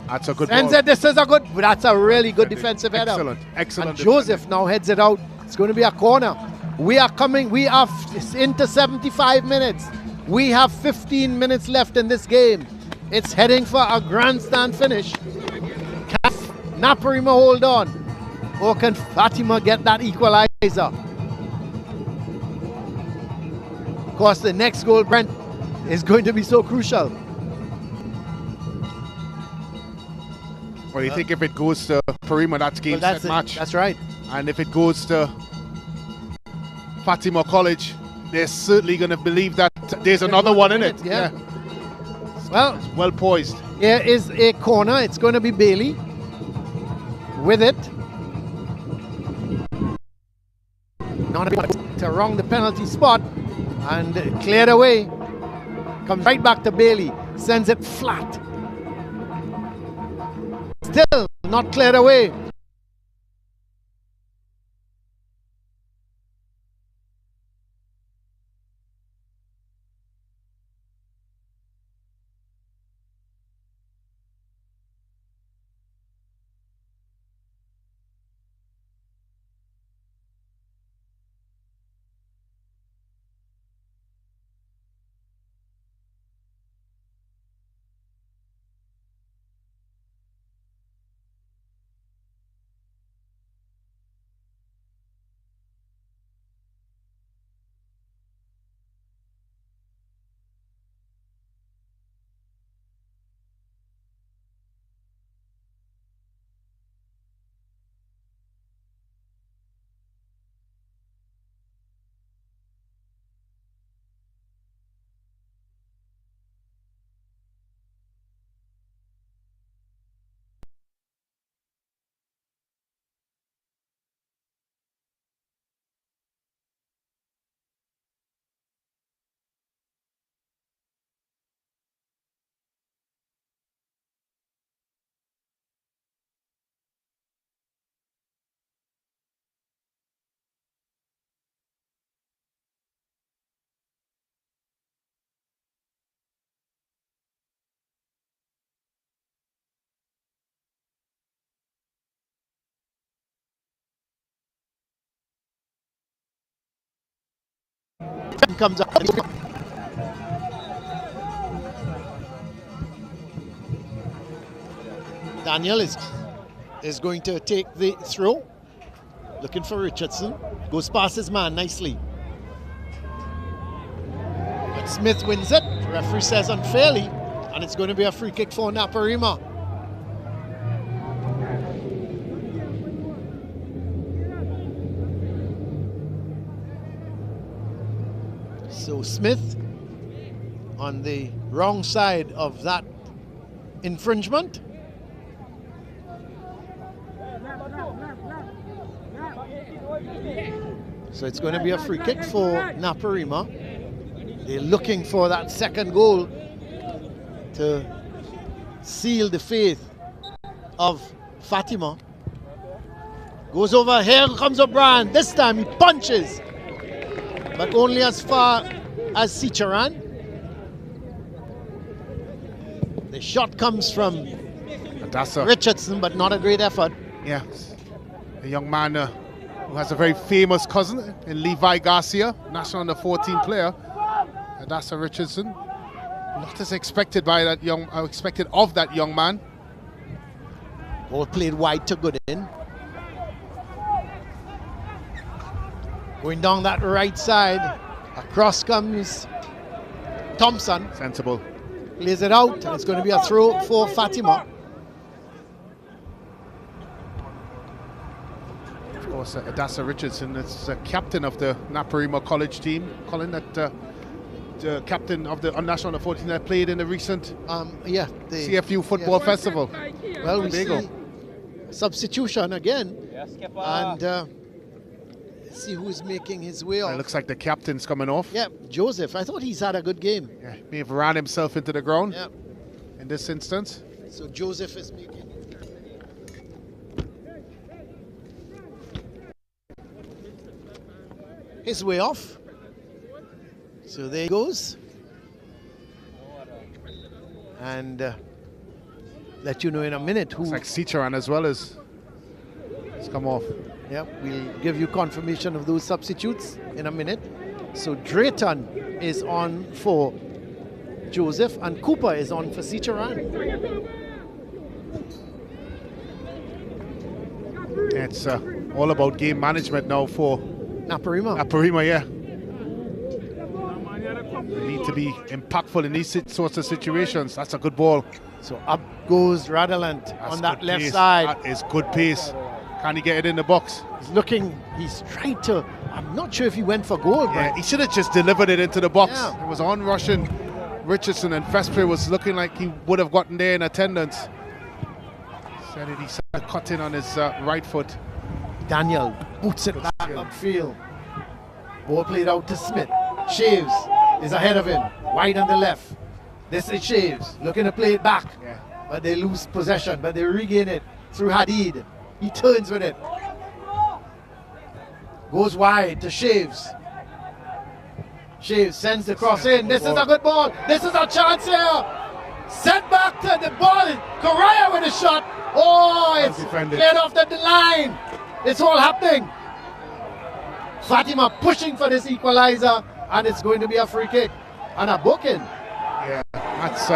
That's a good Sends ball. it. This is a good. That's a really good defensive header. Excellent. And Joseph now heads it out. It's going to be a corner. We are into 75 minutes. We have 15 minutes left in this game. It's heading for a grandstand finish. Can Naparima hold on? Or can Fatima get that equalizer? Of course, the next goal, Brent, is going to be so crucial. Well, you think if it goes to Naparima, that's game, set, match. That's right. And if it goes to Fatima College, they're certainly going to believe that there's another one in it. Yeah. Well, well poised. Here is a corner. It's going to be Bailey with it. Not around the penalty spot and cleared away. Comes right back to Bailey. Sends it flat. Still not cleared away. Comes up. Daniel is going to take the throw. Looking for Richardson. Goes past his man nicely. But Smith wins it. The referee says unfairly. And it's going to be a free kick for Naparima. So Smith on the wrong side of that infringement. So it's going to be a free kick for Naparima. They're looking for that second goal to seal the fate of Fatima. Goes over, here comes O'Brien. This time he punches, but only as far as Sicharan. The shot comes from Richardson, but not a great effort. Yeah, a young man who has a very famous cousin in Levi Garcia, national under 14 player. Adassa Richardson. A lot is expected by that expected of that young man. Ball played wide to Gooden. Going down that right side, across comes Thompson. Sensible. Plays it out, and it's going to be a throw for Fatima. Of course, Adassa Richardson is the captain of the Naparima College team. Colin, that captain of the national under 14 that played in the recent the CFU football festival. Well, we see substitution again, and see who's making his way off. It looks like the captain's coming off. Yeah, Joseph. I thought he's had a good game. Yeah, may have ran himself into the ground in this instance. So Joseph is making. his way off. So there he goes. And let you know in a minute who. It's like Cicharan as well as it's come off. Yeah, we'll give you confirmation of those substitutes in a minute. So Drayton is on for Joseph and Cooper is on for Cicharan. It's all about game management now for Naparima. Naparima, yeah. They need to be impactful in these sorts of situations. That's a good ball. So up goes Radalant That's on that good left pace. side. That is good pace. Can he get it in the box? He's trying to, I'm not sure if he went for goal, Yeah, but he should have just delivered it into the box. Yeah. It was on Russian Richardson, and Vespre was looking like he would have gotten there in attendance. Said it, he started cutting on his right foot. Daniel boots it back upfield. Ball played out to Smith. Shaves is ahead of him, wide on the left. This is Shaves looking to play it back, Yeah. but they lose possession, but they regain it through Hadid. He turns with it. Goes wide to Shaves. Shaves sends the cross in. This is a good ball. This is a chance here. Sent back to the ball. Karah with a shot. Oh, it's defended. cleared off the line. It's all happening. Fatima pushing for this equalizer, and it's going to be a free kick and a booking. Yeah, that's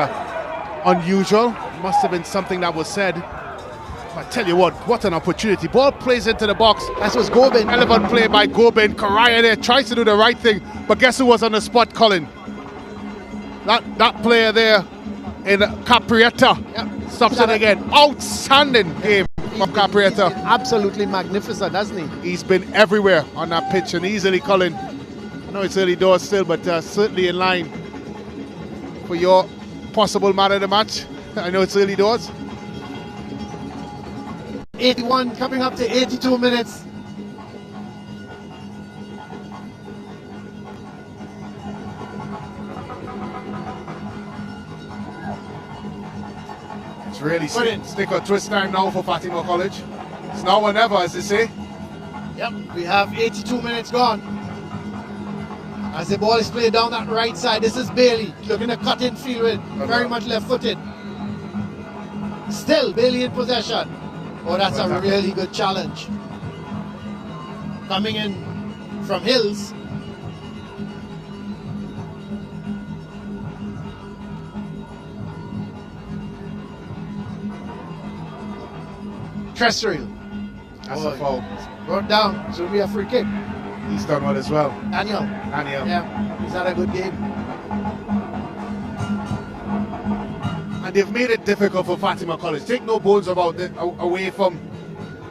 unusual. Must have been something that was said. I tell you what an opportunity. Ball plays into the box. That was Gobin. Relevant play by Gobin. Karah there tries to do the right thing, but guess who was on the spot, Colin? That player there in Caprietta stops it again. Outstanding game from Caprietta. Absolutely magnificent, hasn't he? He's been everywhere on that pitch and easily, Colin. I know it's early doors still, but certainly in line for your possible man of the match. I know it's early doors. 81 coming up to 82 minutes. It's really Brilliant. stick or twist time now for Fatima College. It's now or never, as they say. Yep, we have 82 minutes gone. As the ball is played down that right side, this is Bailey looking to cut in field with very much left-footed. Still Bailey in possession. Oh, that's a really good challenge. Coming in from Hills. Terrestrial. That's a foul. Brought down, so it'll be a free kick. He's done well as well. Daniel. Yeah, he's had a good game. And they've made it difficult for Fatima College. Take no bones about it away from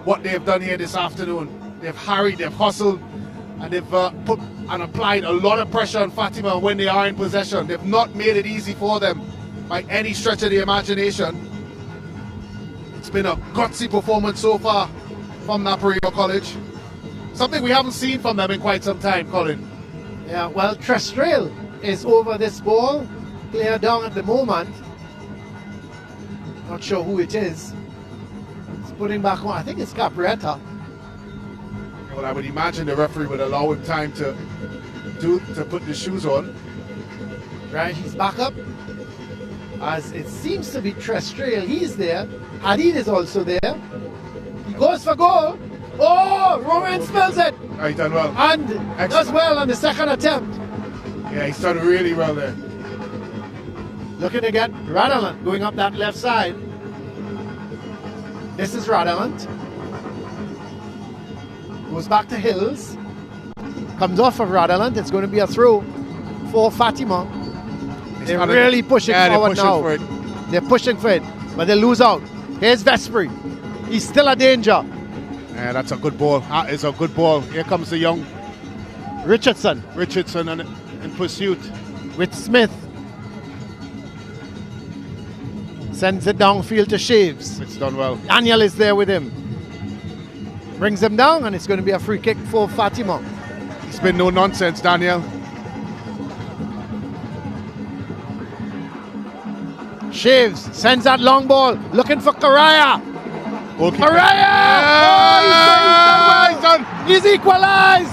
what they've done here this afternoon. They've harried, they've hustled, and they've put and applied a lot of pressure on Fatima when they are in possession. They've not made it easy for them by any stretch of the imagination. It's been a gutsy performance so far from Naparima College. Something we haven't seen from them in quite some time, Colin. Yeah, well, Terrestrial is over this ball. Player down at the moment. Not sure who it is. It's putting back on. I think it's Caprietta. Well, I would imagine the referee would allow him time to put the shoes on. Right, he's back up. As it seems to be Terrestrial. He's there. Hadid is also there. He goes for goal. Oh, Roman spills it. Oh, he's done well. And does well on the second attempt. Yeah, he's done really well there. Looking to get Radalant going up that left side. This is Radalant. Goes back to Hills. Comes off of Radalant. It's going to be a throw for Fatima. They're really pushing forward now. For it. They're pushing for it, but they lose out. Here's Vespre. He's still a danger. Yeah, that's a good ball. That is a good ball. Here comes the young Richardson in pursuit. with Smith. Sends it downfield to Shaves. It's done well. Daniel is there with him. Brings him down, and it's going to be a free kick for Fatima. It's been no nonsense, Daniel. Shaves sends that long ball, looking for Karah. Goalkeeper. Karah! Yeah! Oh, he's done well. He's equalized.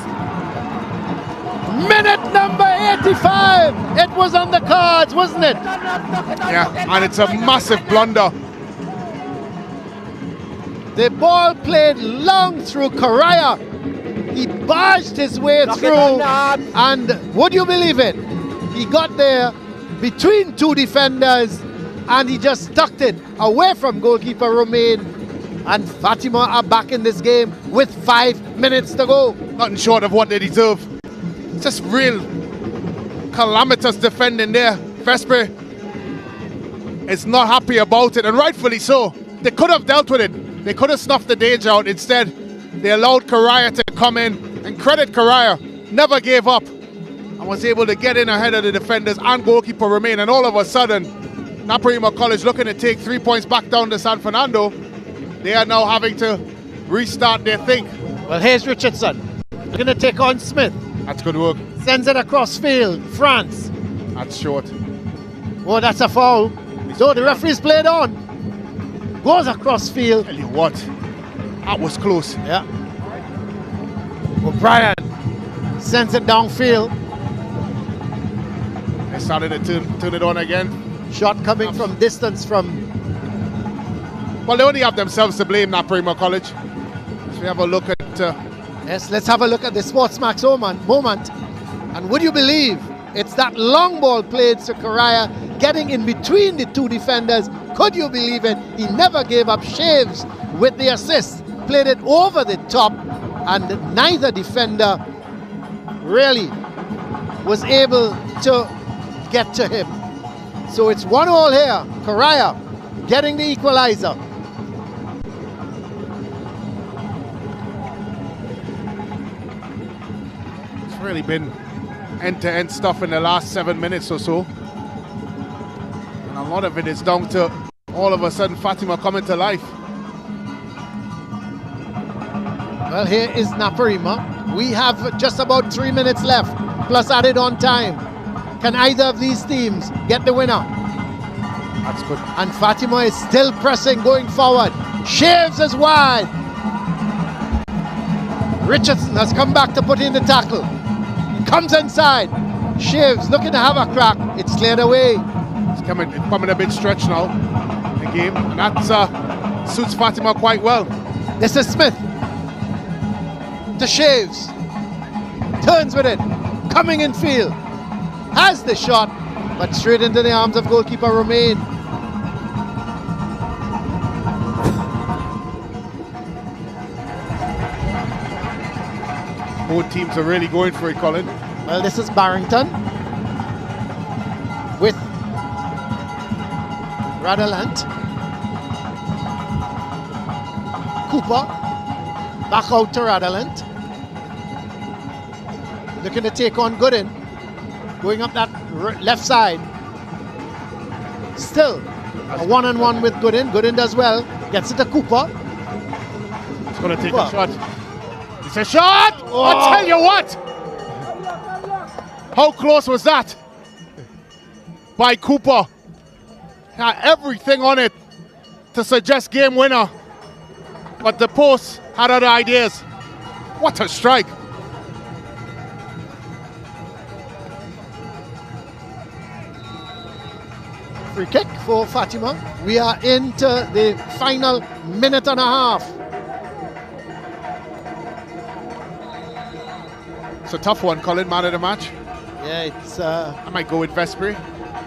Minute number 85. It was on the cards, wasn't it? Yeah, and it's a massive blunder. The ball played long through Karah. He barged his way through, and would you believe it? He got there between two defenders and he just tucked it away from goalkeeper Romain. And Fatima are back in this game with 5 minutes to go. Nothing short of what they deserve. Just real calamitous defending there. Vesper is not happy about it, and rightfully so. They could have dealt with it. They could have snuffed the danger out. Instead, they allowed Karah to come in, and credit Karah, never gave up and was able to get in ahead of the defenders and goalkeeper Romain. And all of a sudden, Naparima College looking to take 3 points back down to San Fernando. They are now having to restart their think. Well, here's Richardson. Looking to take on Smith. That's good work. Sends it across field. France. That's short. Oh, that's a foul. So the referee's played on. Goes across field. Tell you what, that was close. Yeah. O'Brien sends it downfield. They started to turn it on again. Shot coming from distance from... Well, they only have themselves to blame, Naparima College. So we have a look at... Yes, let's have a look at the Sportsmax moment. And would you believe it's that long ball played to Karah, getting in between the two defenders. Could you believe it? He never gave up. Shaves with the assist. Played it over the top, and neither defender really was able to get to him. So it's 1-1 here. Karah getting the equalizer. It's really been end-to-end stuff in the last 7 minutes or so. And a lot of it is down to all of a sudden Fatima coming to life. Well, here is Naparima. We have just about 3 minutes left, plus added on time. Can either of these teams get the winner? That's good. And Fatima is still pressing, going forward. Shaves is wide. Richardson has come back to put in the tackle. Comes inside. Shaves looking to have a crack. It's cleared away. It's coming a bit stretched now, the game. And that suits Fatima quite well. This is Smith. To Shaves. Turns with it. Coming in field. Has the shot, but straight into the arms of goalkeeper Romain. Both teams are really going for it, Colin. Well, this is Barrington with Radalant. Cooper back out to Radalant. Looking to take on Gooden. Going up that left side. Still a one-on-one with Gooden. Gooden does well. Gets it to Cooper. He's going to take a shot. It's a shot! Oh. I tell you what! How close was that? By Cooper. Had everything on it to suggest game winner. But the post had other ideas. What a strike. Free kick for Fatima. We are into the final minute and a half. It's a tough one, Colin, man of the match. Yeah, it's... I might go with Vespri.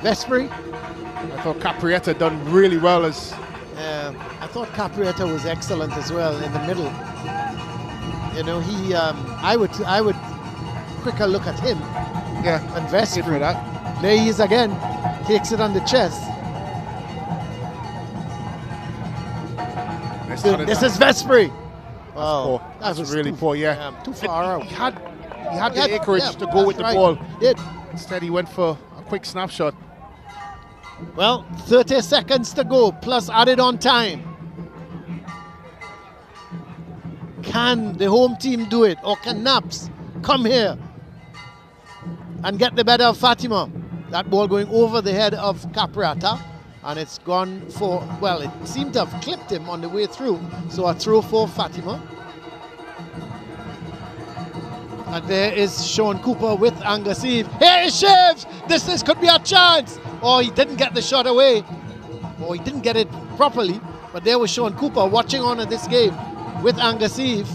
Vespri? I thought Caprietta done really well as... I thought Caprietta was excellent as well in the middle. You know, he... I would quicker look at him. Yeah, and Vespri. for that. There he is again. Takes it on the chest. This is Vespri. Oh, that's really poor, yeah. Too far out. He had the acreage to go with the ball. He did. Instead, he went for a quick snapshot. Well, 30 seconds to go, plus added on time. Can the home team do it, or can Naps come here and get the better of Fatima? That ball going over the head of Caprietta, and it's gone for, well, it seemed to have clipped him on the way through. So a throw for Fatima. And there is Sean Cooper with Angus Eve. Here is Shaves! This could be a chance! Oh, he didn't get the shot away. Or he didn't get it properly. But there was Sean Cooper watching on at this game with Angus Eve.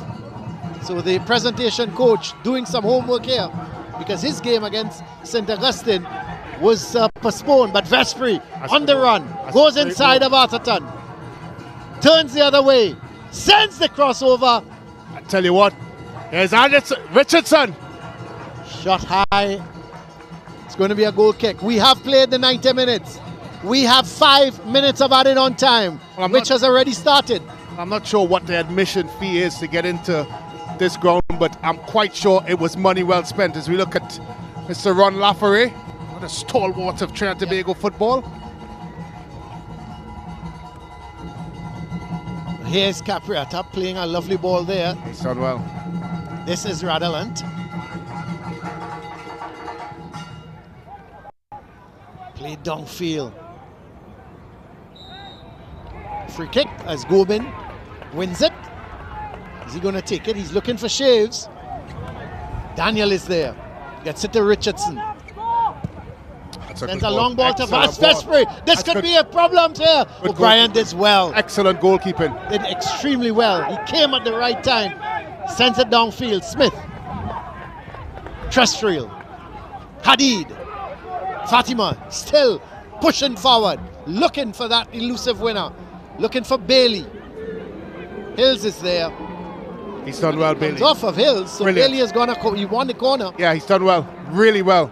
So the presentation coach doing some homework here, because his game against St. Augustine was postponed. But Vespri on the run, goes inside of Atherton, turns the other way, sends the crossover. I tell you what, here's Richardson. Shot high. It's going to be a goal kick. We have played the 90 minutes. We have 5 minutes of added on time, which has already started. I'm not sure what the admission fee is to get into this ground, but I'm quite sure it was money well spent. As we look at Mr. Ron Laffery, what a stalwart of Trinidad and Tobago football. Here's Capriata playing a lovely ball there. He's done well. This is Radalant. Played downfield. Free kick as Gobin wins it. Is he going to take it? He's looking for Shaves. Daniel is there. Gets it to Richardson. Sends a long ball to Vespri. This could be a problem here. O'Brien did well. Excellent goalkeeping. Did extremely well. He came at the right time. Sends it downfield. Smith. Trestriel. Hadid. Fatima still pushing forward. Looking for that elusive winner. Looking for Bailey. Hills is there. He's done well, Bailey. It's off of Hills, so Brilliant. Bailey is going to he won the corner. Yeah, he's done well. Really well.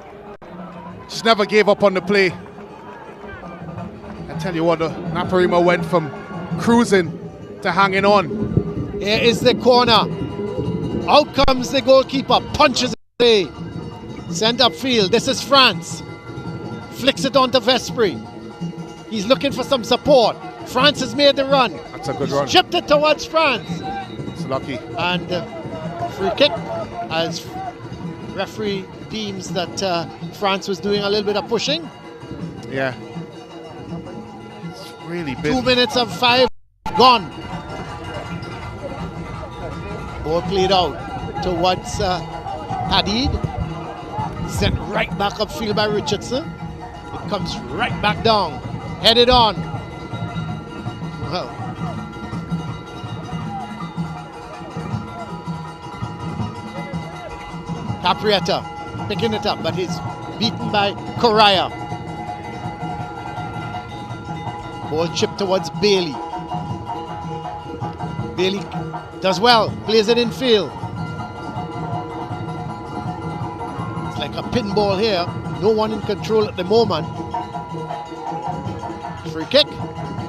Just never gave up on the play. I tell you what, Naparima went from cruising to hanging on. Here is the corner. Out comes the goalkeeper. Punches it away. Sent upfield. This is France. Flicks it onto Vespri. He's looking for some support. France has made the run. That's a good run. Chipped it towards France. It's lucky. And free kick as referee deems that France was doing a little bit of pushing. Yeah. It's really big. 2 minutes of 5 gone. Ball played out towards Hadid. Sent right back upfield by Richardson. It comes right back down. Headed on. Well. Caprietta picking it up, but he's beaten by Karah. Ball chipped towards Bailey. Bailey does well, plays it in field. It's like a pinball here. No one in control at the moment. Free kick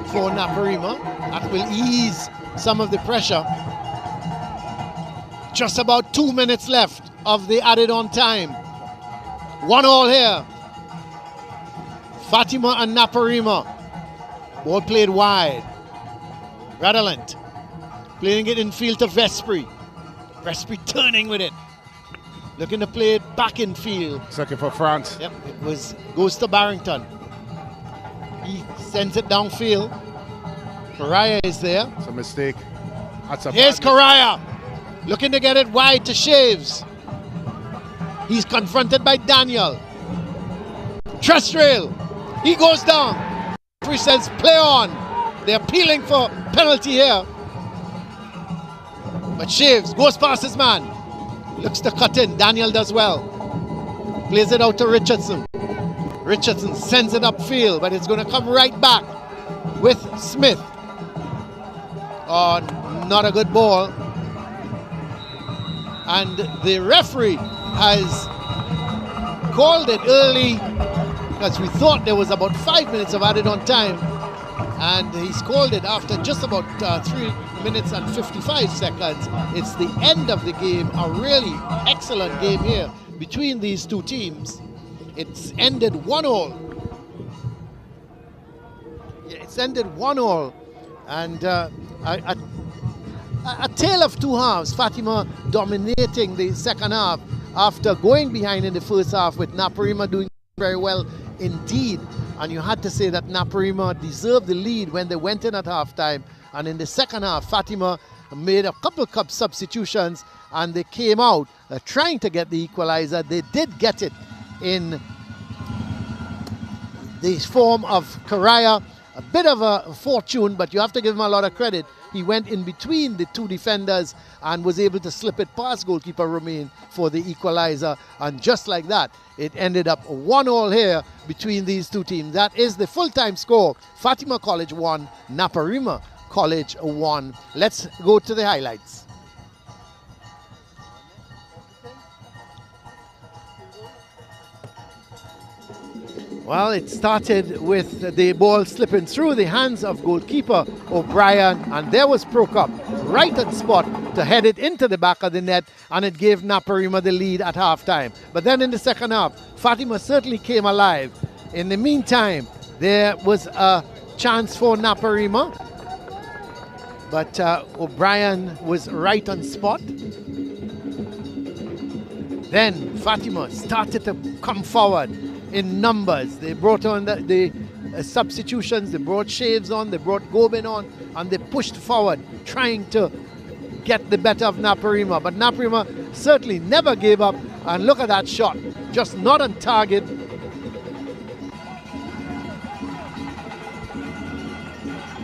for Naparima. That will ease some of the pressure. Just about 2 minutes left of the added on time. 1-1 here. Fatima and Naparima. Ball played wide. Radalant playing it in field to Vespri. Vespri turning with it. Looking to play it back in field. It's looking for France. Yep, it goes to Barrington. He sends it downfield. Karah is there. It's a mistake. Here's Karah. Looking to get it wide to Shaves. He's confronted by Daniel. Trestrail. He goes down. He says play on. They're appealing for penalty here. But Shaves goes past his man. Looks to cut in. Daniel does well. Plays it out to Richardson. Richardson sends it upfield, but it's going to come right back with Smith. Oh, not a good ball. And the referee has called it early because we thought there was about 5 minutes of added on time, and he's called it after just about 3 minutes and 55 seconds. It's the end of the game. A really excellent game here between these two teams. It's ended 1-1. It's ended 1-1, and a tale of two halves. Fatima dominating the second half after going behind in the first half, with Naparima doing very well indeed. And you had to say that Naparima deserved the lead when they went in at halftime. And in the second half, Fatima made a couple of substitutions, and they came out trying to get the equalizer. They did get it in the form of Karah. A bit of a fortune, but you have to give him a lot of credit. He went in between the two defenders and was able to slip it past goalkeeper Romain for the equalizer. And just like that, it ended up 1-1 here between these two teams. That is the full-time score. Fatima College 1, Naparima College 1. Let's go to the highlights. Well, it started with the ball slipping through the hands of goalkeeper O'Brien, and there was Prokop right on spot to head it into the back of the net, and it gave Naparima the lead at halftime. But then in the second half, Fatima certainly came alive. In the meantime, there was a chance for Naparima, but O'Brien was right on spot. Then Fatima started to come forward in numbers. They brought on the substitutions, they brought Shaves on, they brought Gobin on, and they pushed forward, trying to get the better of Naparima. But Naparima certainly never gave up, and look at that shot, just not on target.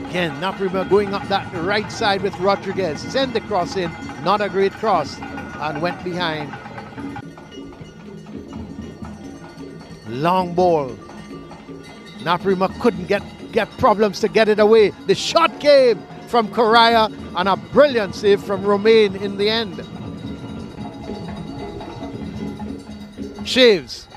Again, Naparima going up that right side with Rodriguez, sent the cross in, not a great cross, and went behind. Long ball. Naparima couldn't get problems to get it away. The shot came from Karah, and a brilliant save from Romain in the end. Shaves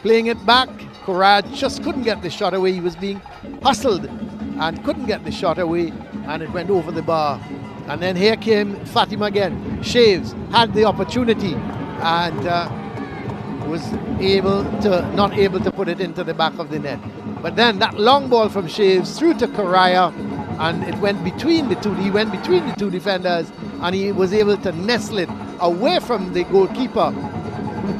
playing it back. Karah just couldn't get the shot away. He was being hustled and couldn't get the shot away, and it went over the bar. And then here came Fatima again. Shaves had the opportunity and was not able to put it into the back of the net. But then that long ball from Shaves through to Karah, and it went between the two. He went between the two defenders, and he was able to nestle it away from the goalkeeper, who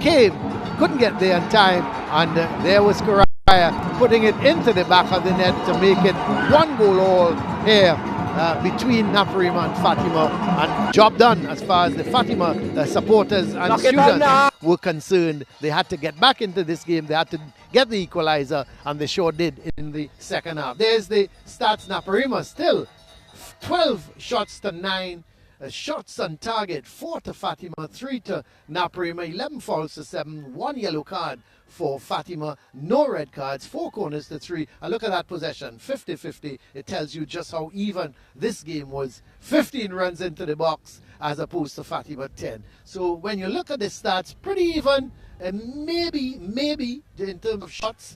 couldn't get there in time, and there was Karah putting it into the back of the net to make it 1-goal all here between Naparima and Fatima, and job done as far as the Fatima supporters and students were concerned. They had to get back into this game. They had to get the equalizer, and they sure did in the second half. There's the stats. Naparima still 12 shots to 9 shots on target, 4 to Fatima, 3 to Naparima, 11 fouls to 7, 1 yellow card for Fatima, no red cards, 4 corners to 3. And look at that possession, 50-50. It tells you just how even this game was. 15 runs into the box as opposed to Fatima 10. So when you look at the stats, pretty even. And maybe in terms of shots,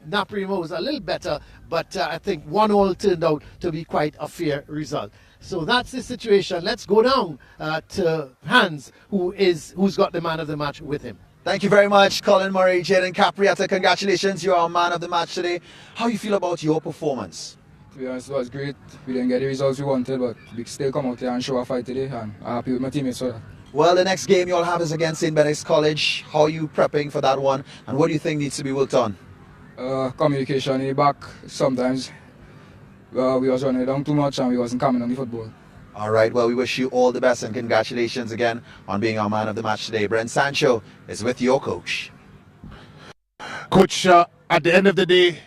Naparima was a little better, but I think 1-1 turned out to be quite a fair result. So that's the situation. Let's go down to Hans, who's got the man of the match with him. Thank you very much, Colin Murray, Jaden Capriata. Congratulations, you are man of the match today. How you feel about your performance? To be honest, it was great. We didn't get the results we wanted, but we still come out here and show a fight today, and I'm happy with my teammates for that. Well, the next game you'll have is against St. Benedict's College. How are you prepping for that one, and what do you think needs to be worked on? Communication in the back. Sometimes we was running down too much and we wasn't coming on the football. All right, well, we wish you all the best and congratulations again on being our man of the match today. Brent Sancho is with your coach. Coach, at the end of the day,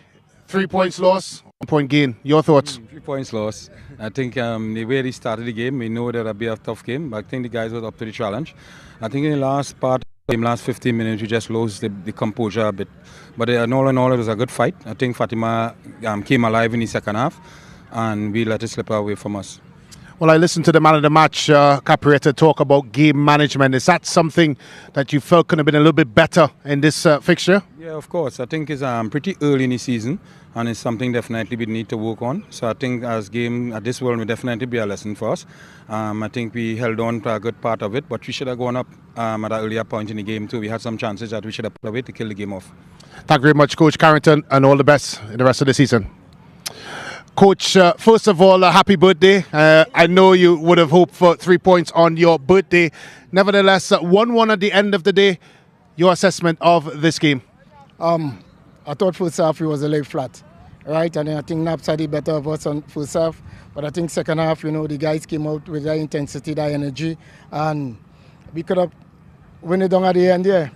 3 points loss, 1 point gain. Your thoughts? 3 points loss. I think the way they started the game, we know that it'll be a tough game, but I think the guys were up to the challenge. I think in the last part, in the last 15 minutes, we just lost the composure a bit. But all in all, it was a good fight. I think Fatima came alive in the second half, and we let it slip away from us. Well, I listened to the man of the match, Capriata, talk about game management. Is that something that you felt could have been a little bit better in this fixture? Yeah, of course. I think it's pretty early in the season, and it's something definitely we need to work on. So I think as game at this world will definitely be a lesson for us. I think we held on to a good part of it, but we should have gone up at an earlier point in the game too. We had some chances that we should have put away to kill the game off. Thank you very much, Coach Carrington, and all the best in the rest of the season. Coach, first of all, happy birthday. I know you would have hoped for 3 points on your birthday. Nevertheless, 1-1 at the end of the day. Your assessment of this game? I thought first half we was a little flat. right? And I think Naps had the better of us on first half. But I think second half, the guys came out with that intensity, that energy, and we could have win it down at the end, yeah.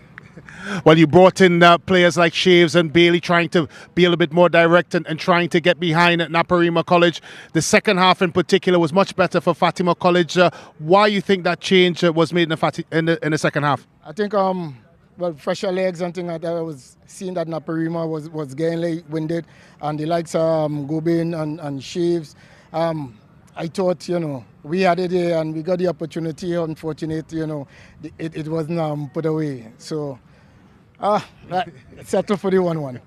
Well, you brought in players like Shaves and Bailey trying to be a little bit more direct and trying to get behind at Naparima College. The second half in particular was much better for Fatima College. Why you think that change was made in the second half? I think, fresher legs and things like that. I was seeing that Naparima was getting winded, and the likes of Gobin and Shaves. I thought, we had it there and we got the opportunity. Unfortunately, it wasn't put away. So, settle for the 1-1.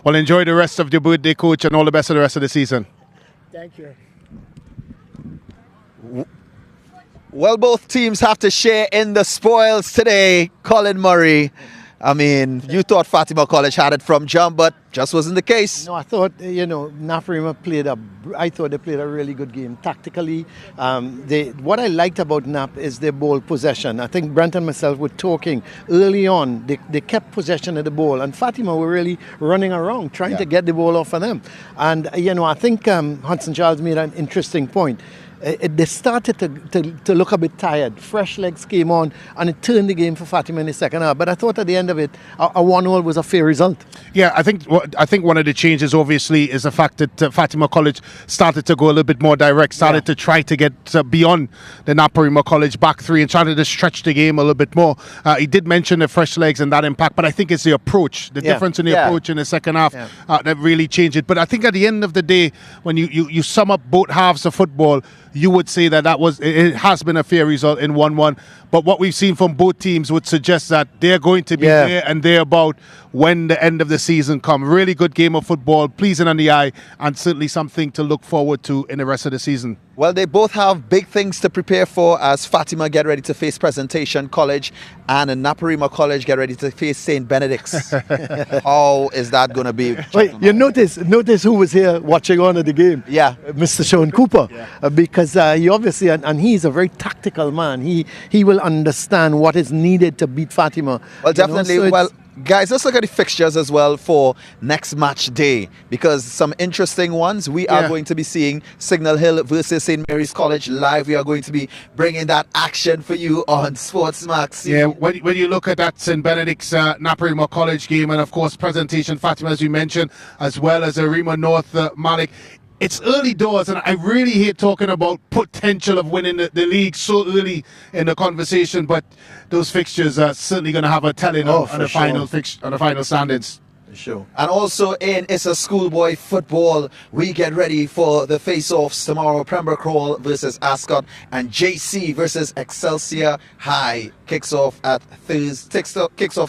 Well, enjoy the rest of your birthday, coach, and all the best of the rest of the season. Thank you. Well, both teams have to share in the spoils today. Colin Murray, I mean, you thought Fatima College had it from jump, but just wasn't the case. No, I thought, Naparima I thought they played a really good game. Tactically, what I liked about Nap is their ball possession. I think Brent and myself were talking early on. They kept possession of the ball, and Fatima were really running around, trying to get the ball off of them. And, I think Hudson Charles made an interesting point. They started to look a bit tired. Fresh legs came on, and it turned the game for Fatima in the second half. But I thought at the end of it, a 1-1 was a fair result. Yeah, I think one of the changes obviously is the fact that Fatima College started to go a little bit more direct, started to try to get beyond the Naparima College back three and started to stretch the game a little bit more. He did mention the fresh legs and that impact, but I think it's the approach, the difference in the approach in the second half that really changed it. But I think at the end of the day, when you sum up both halves of football, you would say that it has been a fair result in 1-1. But what we've seen from both teams would suggest that they're going to be there and thereabout when the end of the season comes. Really good game of football, pleasing on the eye, and certainly something to look forward to in the rest of the season. Well, they both have big things to prepare for as Fatima get ready to face Presentation College and Naparima College get ready to face St. Benedict's. How is that going to be? Wait, you notice who was here watching on at the game? Yeah. Mr. Sean Cooper. Because he obviously, and he's a very tactical man. He will understand what is needed to beat Fatima. Well, definitely. Guys, let's look at the fixtures as well for next match day, because some interesting ones. We are going to be seeing Signal Hill versus St. Mary's College live. We are going to be bringing that action for you on Sports Max. Yeah, when you look at that St. Benedict's Naparima College game, and of course Presentation Fatima, as you mentioned, as well as Arima North Malik. It's early doors, and I really hate talking about potential of winning the league so early in the conversation. But those fixtures are certainly going to have a telling on the final standings. Sure. And also in Issa Schoolboy football, we get ready for the face-offs tomorrow. Pembroke Hall versus Ascot, and JC versus Excelsior High kicks off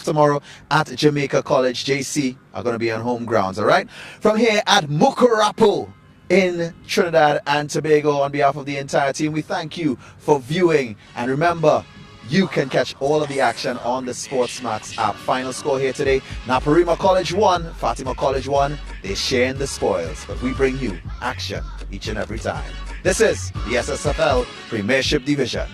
tomorrow at Jamaica College. JC are going to be on home grounds. All right. From here at Mukurapo in Trinidad and Tobago, on behalf of the entire team, we thank you for viewing, and remember, you can catch all of the action on the SportsMax app. Final score here today: Naparima College 1, Fatima College 1. They share in the spoils, but we bring you action each and every time. This is the SSFL Premiership Division.